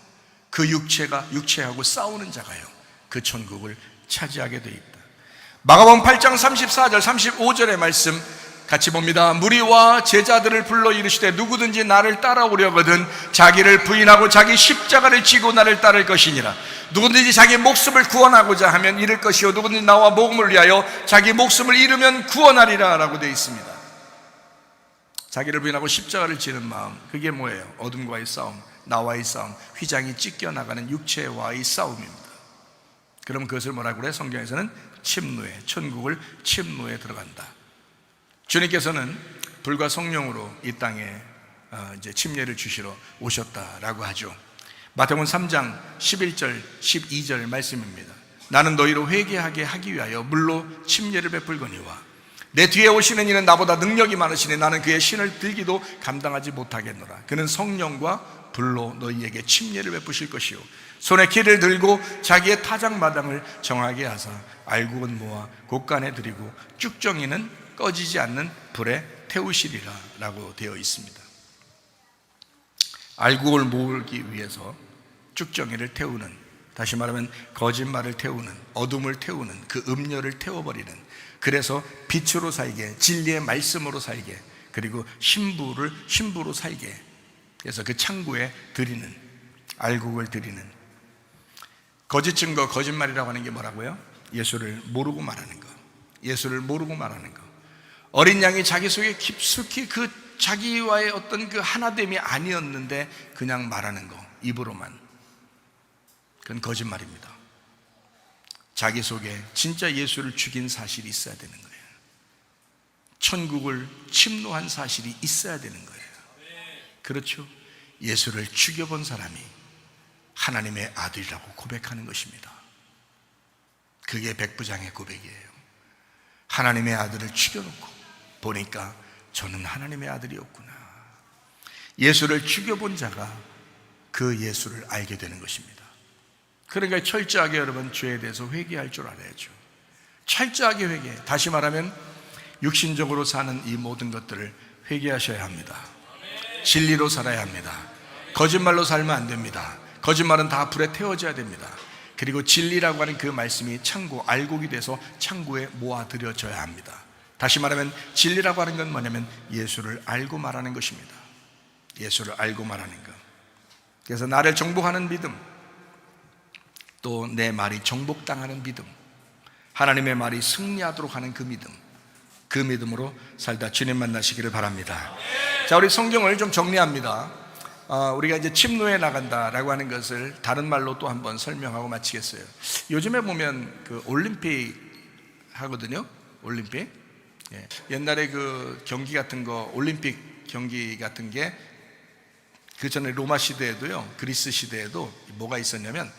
그 육체하고 싸우는 자가요. 그 천국을 차지하게 되어 있다. 마가복음 8장 34절 35절의 말씀 같이 봅니다. 무리와 제자들을 불러 이르시되 누구든지 나를 따라오려거든 자기를 부인하고 자기 십자가를 지고 나를 따를 것이니라. 누구든지 자기 목숨을 구원하고자 하면 잃을 것이요 누구든지 나와 복음을 위하여 자기 목숨을 잃으면 구원하리라 라고 되어 있습니다. 자기를 부인하고 십자가를 지는 마음, 그게 뭐예요? 어둠과의 싸움, 나와의 싸움, 휘장이 찢겨나가는 육체와의 싸움입니다. 그럼 그것을 뭐라고 그래요? 성경에서는 침노에, 천국을 침노에 들어간다. 주님께서는 불과 성령으로 이 땅에 이제 침례를 주시러 오셨다라고 하죠. 마태복음 3장 11절 12절 말씀입니다. 나는 너희로 회개하게 하기 위하여 물로 침례를 베풀거니와 내 뒤에 오시는 이는 나보다 능력이 많으시니 나는 그의 신을 들기도 감당하지 못하겠노라. 그는 성령과 불로 너희에게 침례를 베푸실 것이요 손에 키를 들고 자기의 타작마당을 정하게 하사 알곡은 모아 곳간에 들이고 쭉정이는 꺼지지 않는 불에 태우시리라 라고 되어 있습니다. 알곡을 모으기 위해서 쭉정이를 태우는, 다시 말하면 거짓말을 태우는, 어둠을 태우는, 그 음녀를 태워버리는, 그래서 빛으로 살게, 진리의 말씀으로 살게, 그리고 신부로 살게, 그래서 그 창고에 드리는, 알곡을 드리는, 거짓 증거, 거짓말이라고 하는 게 뭐라고요? 예수를 모르고 말하는 거. 예수를 모르고 말하는 거. 어린 양이 자기 속에 깊숙이 그 자기와의 어떤 그 하나됨이 아니었는데 그냥 말하는 거, 입으로만. 그건 거짓말입니다. 자기 속에 진짜 예수를 죽인 사실이 있어야 되는 거예요. 천국을 침노한 사실이 있어야 되는 거예요. 그렇죠? 예수를 죽여본 사람이 하나님의 아들이라고 고백하는 것입니다. 그게 백부장의 고백이에요. 하나님의 아들을 죽여놓고 보니까 저는 하나님의 아들이었구나. 예수를 죽여본 자가 그 예수를 알게 되는 것입니다. 그러니까 철저하게 여러분 죄에 대해서 회개할 줄 알아야죠. 철저하게 회개. 다시 말하면 육신적으로 사는 이 모든 것들을 회개하셔야 합니다. 진리로 살아야 합니다. 거짓말로 살면 안 됩니다. 거짓말은 다 불에 태워져야 됩니다. 그리고 진리라고 하는 그 말씀이 창고, 알곡이 돼서 창고에 모아들여져야 합니다. 다시 말하면 진리라고 하는 건 뭐냐면 예수를 알고 말하는 것입니다. 예수를 알고 말하는 것. 그래서 나를 정복하는 믿음, 또 내 말이 정복당하는 믿음, 하나님의 말이 승리하도록 하는 그 믿음, 그 믿음으로 살다 주님 만나시기를 바랍니다. 자, 우리 성경을 좀 정리합니다. 우리가 이제 침노에 나간다라고 하는 것을 다른 말로 또 한번 설명하고 마치겠어요. 요즘에 보면 그 올림픽 하거든요. 올림픽. 예. 옛날에 그 경기 같은 거, 올림픽 경기 같은 게 그 전에 로마 시대에도요, 그리스 시대에도 뭐가 있었냐면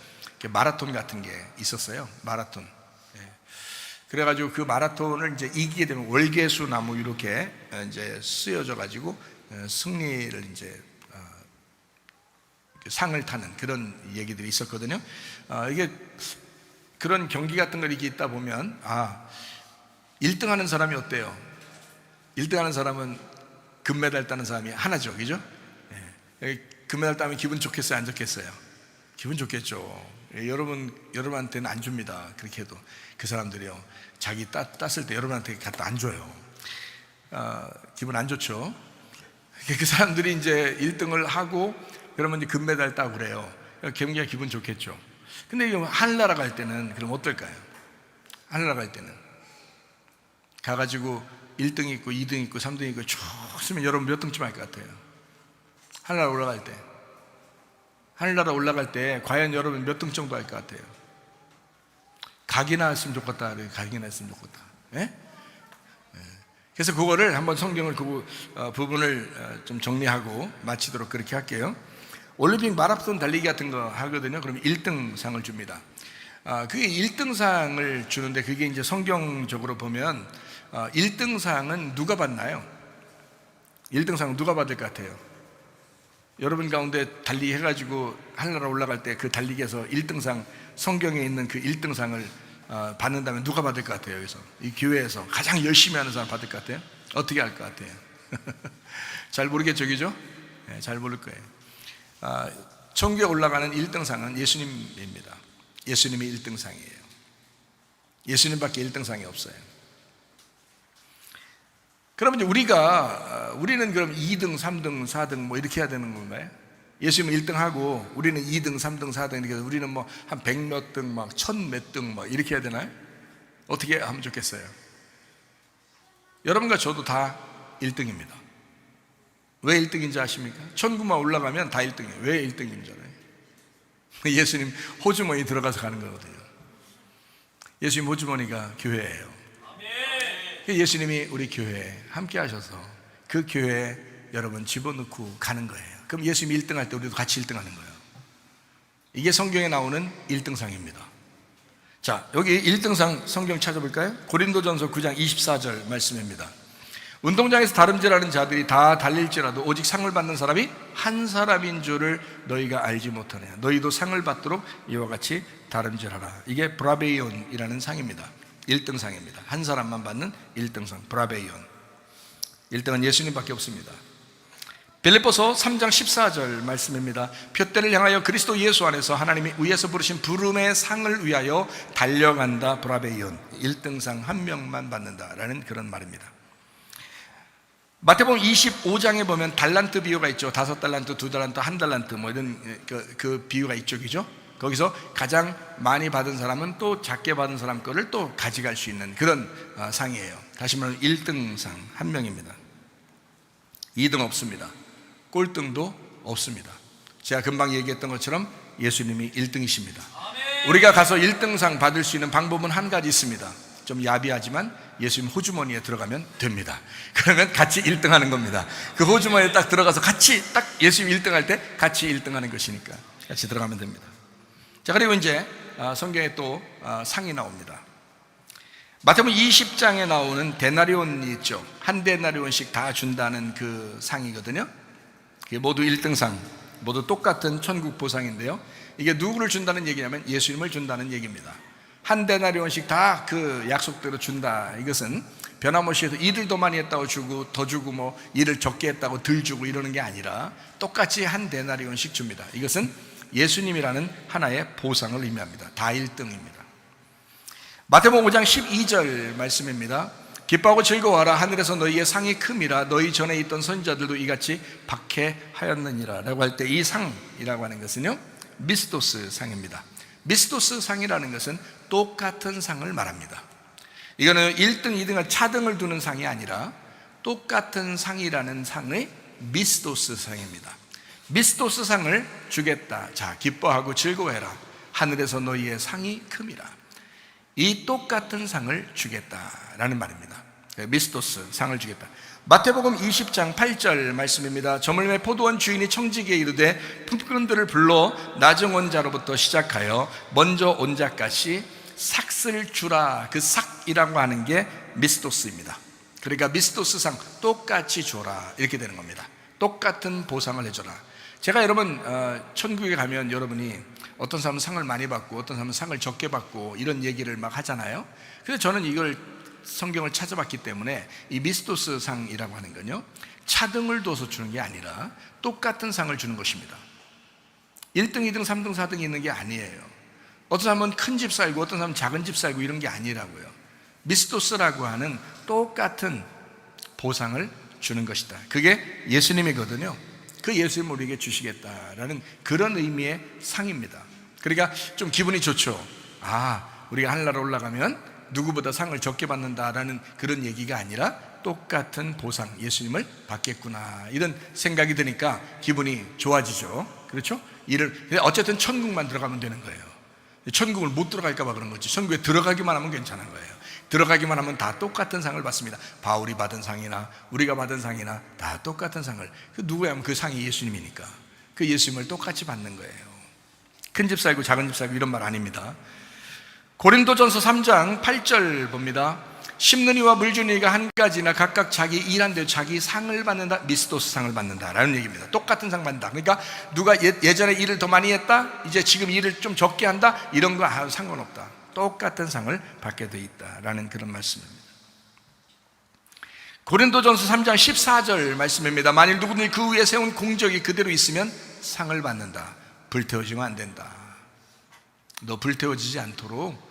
마라톤 같은 게 있었어요. 마라톤. 예. 그래가지고 그 마라톤을 이제 이기게 되면 월계수 나무 이렇게 이제 쓰여져 가지고 승리를 이제 상을 타는 그런 얘기들이 있었거든요. 이게 그런 경기 같은 걸 이렇게 있다 보면 1등 하는 사람이 어때요? 1등 하는 사람은 금메달 따는 사람이 하나죠, 그죠? 금메달 따면 기분 좋겠어요, 안 좋겠어요? 기분 좋겠죠. 여러분한테는 안 줍니다. 그렇게 해도 그 사람들이요, 자기 땄을 때 여러분한테 갖다 안 줘요. 기분 안 좋죠. 그 사람들이 이제 1등을 하고 그러면 이제 금메달 따고 그래요. 경기가 기분 좋겠죠. 근데 하늘나라 갈 때는 그럼 어떨까요? 하늘나라 갈 때는 가가지고 1등 있고 2등 있고 3등 있고 쭉 쓰면 여러분 몇 등쯤 할 것 같아요? 하늘나라 올라갈 때, 하늘나라 올라갈 때 과연 여러분 몇 등 정도 할 것 같아요? 각이나 했으면 좋겠다. 각이나 했으면 좋겠다. 예? 그래서 그거를 한번 성경을 그 부분을 좀 정리하고 마치도록 그렇게 할게요. 올림픽 마라톤 달리기 같은 거 하거든요. 그럼 1등 상을 줍니다. 그게 1등 상을 주는데 그게 이제 성경적으로 보면 1등 상은 누가 받나요? 1등 상은 누가 받을 것 같아요? 여러분 가운데 달리기 해가지고 하늘나라 올라갈 때 그 달리기에서 1등 상, 성경에 있는 그 1등 상을 받는다면 누가 받을 것 같아요? 여기서 이 교회에서 가장 열심히 하는 사람 받을 것 같아요? 어떻게 할 것 같아요? 잘 모르겠죠, 그죠? 네, 잘 모를 거예요. 천국에 올라가는 1등 상은 예수님입니다. 예수님이 1등 상이에요. 예수님밖에 1등 상이 없어요. 그러면 이제 우리는 그럼 2등, 3등, 4등 뭐 이렇게 해야 되는 건가요? 예수님은 1등 하고 우리는 2등, 3등, 4등 이렇게 해서 우리는 뭐 한 100몇 등, 막 1000몇 등 막 이렇게 해야 되나요? 어떻게 하면 좋겠어요? 여러분과 저도 다 1등입니다. 왜 1등인지 아십니까? 천국만 올라가면 다 1등이에요. 왜 1등인 줄 알아요? 예수님 호주머니 들어가서 가는 거거든요. 예수님 호주머니가 교회예요. 예수님이 우리 교회에 함께 하셔서 그 교회에 여러분 집어넣고 가는 거예요. 그럼 예수님이 1등 할 때 우리도 같이 1등 하는 거예요. 이게 성경에 나오는 1등상입니다. 자, 여기 1등상 성경 찾아볼까요? 고린도전서 9장 24절 말씀입니다. 운동장에서 다름질하는 자들이 다 달릴지라도 오직 상을 받는 사람이 한 사람인 줄을 너희가 알지 못하느냐. 너희도 상을 받도록 이와 같이 다름질하라. 이게 브라베이온이라는 상입니다. 1등상입니다. 한 사람만 받는 1등상 브라베이온. 1등은 예수님밖에 없습니다. 빌립보서 3장 14절 말씀입니다. 표대를 향하여 그리스도 예수 안에서 하나님이 위에서 부르신 부름의 상을 위하여 달려간다. 브라베이온. 1등상 한 명만 받는다라는 그런 말입니다. 마태복음 25장에 보면 달란트 비유가 있죠. 5달란트, 2달란트, 1달란트 뭐 이런 그 비유가 있죠, 그죠? 거기서 가장 많이 받은 사람은 또 작게 받은 사람 거를 또 가져갈 수 있는 그런 상이에요. 다시 말하면 1등상 한 명입니다. 2등 없습니다. 꼴등도 없습니다. 제가 금방 얘기했던 것처럼 예수님이 1등이십니다. 우리가 가서 1등상 받을 수 있는 방법은 한 가지 있습니다. 좀 야비하지만 예수님 호주머니에 들어가면 됩니다. 그러면 같이 1등 하는 겁니다. 그 호주머니에 딱 들어가서 같이 딱 예수님 1등 할 때 같이 1등 하는 것이니까 같이 들어가면 됩니다. 자, 그리고 이제 성경에 또 상이 나옵니다. 마태복음 20장에 나오는 데나리온이 있죠. 한 데나리온씩 다 준다는 그 상이거든요. 그게 모두 1등상, 모두 똑같은 천국 보상인데요. 이게 누구를 준다는 얘기냐면 예수님을 준다는 얘기입니다. 한 데나리온씩 다 그 약속대로 준다. 이것은 변함없이 해도 일을 더 많이 했다고 주고 더 주고 뭐 일을 적게 했다고 덜 주고 이러는 게 아니라 똑같이 한 데나리온씩 줍니다. 이것은 예수님이라는 하나의 보상을 의미합니다. 다 1등입니다. 마태복음 5장 12절 말씀입니다. 기뻐하고 즐거워하라. 하늘에서 너희의 상이 큼이라. 너희 전에 있던 선지자들도 이같이 박해하였느니라 라고 할 때 이 상이라고 하는 것은요, 미스토스 상입니다. 미스토스 상이라는 것은 똑같은 상을 말합니다. 이거는 1등, 2등을 차등을 두는 상이 아니라 똑같은 상이라는 상의 미스토스 상입니다. 미스토스 상을 주겠다. 자, 기뻐하고 즐거워해라. 하늘에서 너희의 상이 큼이라. 이 똑같은 상을 주겠다라는 말입니다. 미스토스 상을 주겠다. 마태복음 20장 8절 말씀입니다. 저물매 포도원 주인이 청지기에 이르되 품꾼들을 불러 나중 온 자로부터 시작하여 먼저 온 자까지 삭을 주라. 그 삭이라고 하는 게 미스토스입니다. 그러니까 미스토스상 똑같이 줘라 이렇게 되는 겁니다. 똑같은 보상을 해줘라. 제가 여러분 천국에 가면 여러분이 어떤 사람은 상을 많이 받고 어떤 사람은 상을 적게 받고 이런 얘기를 막 하잖아요. 그래서 저는 이걸 성경을 찾아봤기 때문에 이 미스토스 상이라고 하는 건요, 차등을 둬서 주는 게 아니라 똑같은 상을 주는 것입니다. 1등, 2등, 3등, 4등이 있는 게 아니에요. 어떤 사람은 큰 집 살고 어떤 사람은 작은 집 살고 이런 게 아니라고요. 미스토스라고 하는 똑같은 보상을 주는 것이다. 그게 예수님이거든요. 그 예수님을 우리에게 주시겠다라는 그런 의미의 상입니다. 그러니까 좀 기분이 좋죠. 우리가 하늘나라 올라가면 누구보다 상을 적게 받는다라는 그런 얘기가 아니라 똑같은 보상, 예수님을 받겠구나 이런 생각이 드니까 기분이 좋아지죠. 그렇죠? 어쨌든 천국만 들어가면 되는 거예요. 천국을 못 들어갈까 봐 그런 거지. 천국에 들어가기만 하면 괜찮은 거예요. 들어가기만 하면 다 똑같은 상을 받습니다. 바울이 받은 상이나 우리가 받은 상이나 다 똑같은 상을. 누구야 하면 그 상이 예수님이니까 그 예수님을 똑같이 받는 거예요. 큰 집 살고 작은 집 살고 이런 말 아닙니다. 고린도전서 3장 8절 봅니다. 심는 이와 물 주는 이가 한 가지나 각각 자기 일한 대로 자기 상을 받는다. 미스토스 상을 받는다라는 얘기입니다. 똑같은 상 받는다. 그러니까 누가 예전에 일을 더 많이 했다, 이제 지금 일을 좀 적게 한다, 이런 거 상관없다. 똑같은 상을 받게 돼 있다라는 그런 말씀입니다. 고린도전서 3장 14절 말씀입니다. 만일 누구든지 그 위에 세운 공적이 그대로 있으면 상을 받는다. 불태워지면 안 된다. 너 불태워지지 않도록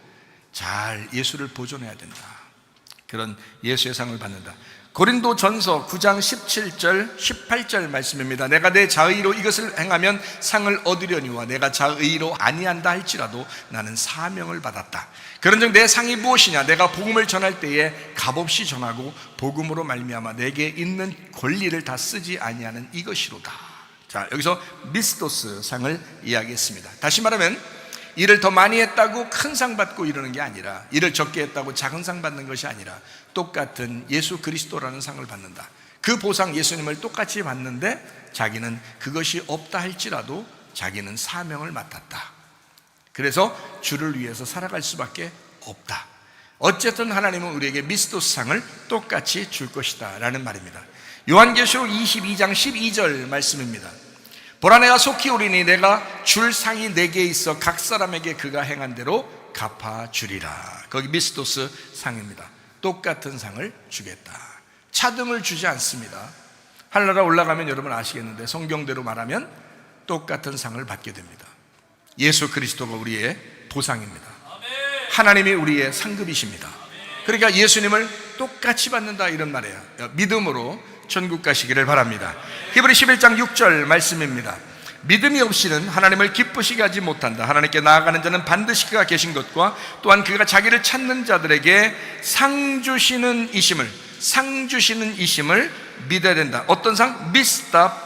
잘 예수를 보존해야 된다. 그런 예수의 상을 받는다. 고린도전서 9장 17절 18절 말씀입니다. 내가 내 자의로 이것을 행하면 상을 얻으려니와 내가 자의로 아니한다 할지라도 나는 사명을 받았다. 그런즉 내 상이 무엇이냐? 내가 복음을 전할 때에 값없이 전하고 복음으로 말미암아 내게 있는 권리를 다 쓰지 아니하는 이것이로다. 자, 여기서 미스토스 상을 이야기했습니다. 다시 말하면 일을 더 많이 했다고 큰 상 받고 이러는 게 아니라, 일을 적게 했다고 작은 상 받는 것이 아니라 똑같은 예수 그리스도라는 상을 받는다. 그 보상 예수님을 똑같이 받는데 자기는 그것이 없다 할지라도 자기는 사명을 맡았다. 그래서 주를 위해서 살아갈 수밖에 없다. 어쨌든 하나님은 우리에게 미스토스 상을 똑같이 줄 것이다 라는 말입니다. 요한계시록 22장 12절 말씀입니다. 보라 내가 속히 오리니 내가 줄 상이 내게 있어 각 사람에게 그가 행한 대로 갚아주리라. 거기 미스토스 상입니다. 똑같은 상을 주겠다. 차등을 주지 않습니다. 하늘나라 올라가면 여러분 아시겠는데 성경대로 말하면 똑같은 상을 받게 됩니다. 예수 그리스도가 우리의 보상입니다. 하나님이 우리의 상급이십니다. 그러니까 예수님을 똑같이 받는다 이런 말이에요. 믿음으로 천국 가시기를 바랍니다. 히브리 11장 6절 말씀입니다. 믿음이 없이는 하나님을 기쁘시게 하지 못한다. 하나님께 나아가는 자는 반드시 그가 계신 것과 또한 그가 자기를 찾는 자들에게 상 주시는 이심을 믿어야 된다. 어떤 상? 미스타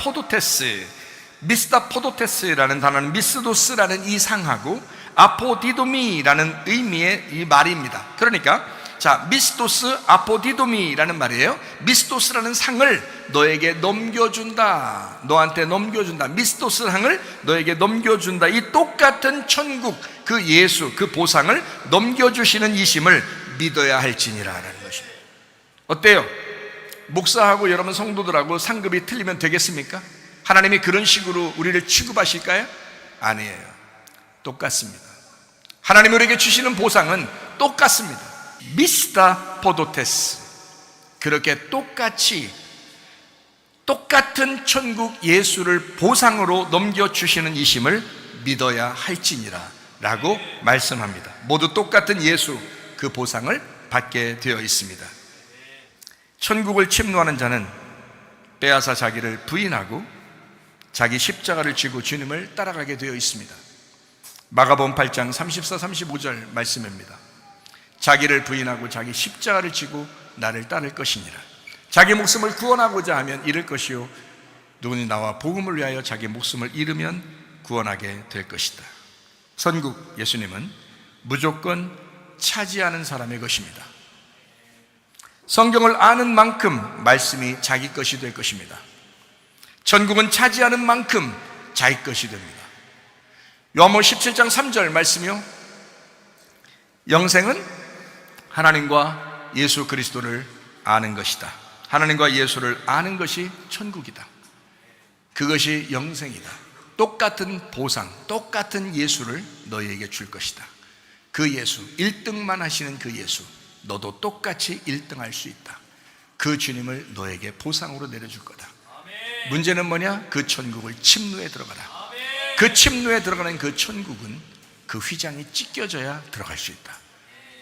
포도테스라는 단어는 미스도스라는 이 상하고 아포디도미라는 의미의 이 말입니다. 그러니까 미스토스 아포디도미라는 말이에요. 미스토스라는 상을 너에게 넘겨준다. 너한테 넘겨준다. 미스토스 상을 너에게 넘겨준다. 이 똑같은 천국, 그 예수, 그 보상을 넘겨주시는 이심을 믿어야 할지니라라는 것입니다. 어때요? 목사하고 여러분 성도들하고 상급이 틀리면 되겠습니까? 하나님이 그런 식으로 우리를 취급하실까요? 아니에요. 똑같습니다. 하나님이 우리에게 주시는 보상은 똑같습니다. 미스타 포도테스, 그렇게 똑같은 천국 예수를 보상으로 넘겨주시는 이심을 믿어야 할지니라 라고 말씀합니다. 모두 똑같은 예수, 그 보상을 받게 되어 있습니다. 천국을 침노하는 자는 빼앗아 자기를 부인하고 자기 십자가를 지고 주님을 따라가게 되어 있습니다. 마가복음 8장 34, 35절 말씀입니다. 자기를 부인하고 자기 십자가를 지고 나를 따를 것이니라. 자기 목숨을 구원하고자 하면 잃을 것이요 누구니 나와 복음을 위하여 자기 목숨을 잃으면 구원하게 될 것이다. 천국 예수님은 무조건 차지하는 사람의 것입니다. 성경을 아는 만큼 말씀이 자기 것이 될 것입니다. 천국은 차지하는 만큼 자기 것이 됩니다. 요한복음 17장 3절 말씀이요, 영생은 하나님과 예수 그리스도를 아는 것이다. 하나님과 예수를 아는 것이 천국이다. 그것이 영생이다. 똑같은 보상, 똑같은 예수를 너희에게 줄 것이다. 그 예수, 1등만 하시는 그 예수, 너도 똑같이 1등할 수 있다. 그 주님을 너에게 보상으로 내려줄 거다. 문제는 뭐냐? 그 천국을 침노에 들어가라. 그 침노에 들어가는 그 천국은 그 휘장이 찢겨져야 들어갈 수 있다.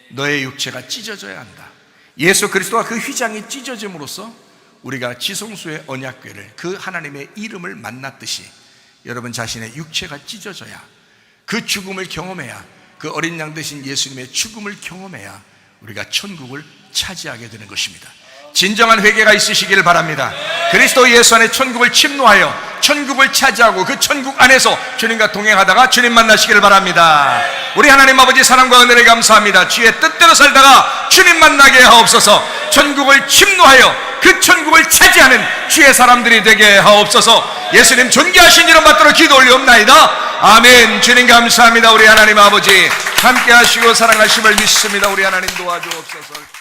너의 육체가 찢어져야 한다. 예수 그리스도와 그 휘장이 찢어짐으로써 우리가 지성소의 언약궤를, 그 하나님의 이름을 만났듯이 여러분 자신의 육체가 찢어져야, 그 죽음을 경험해야, 그 어린 양 되신 예수님의 죽음을 경험해야 우리가 천국을 차지하게 되는 것입니다. 진정한 회개가 있으시기를 바랍니다. 그리스도 예수 안에 천국을 침노하여 천국을 차지하고 그 천국 안에서 주님과 동행하다가 주님 만나시기를 바랍니다. 우리 하나님 아버지 사랑과 은혜를 감사합니다. 주의 뜻대로 살다가 주님 만나게 하옵소서. 천국을 침노하여 그 천국을 차지하는 주의 사람들이 되게 하옵소서. 예수님 존귀하신 이름 받들어 기도 올리옵나이다. 아멘. 주님 감사합니다. 우리 하나님 아버지 함께 하시고 사랑하심을 믿습니다. 우리 하나님 도와주옵소서.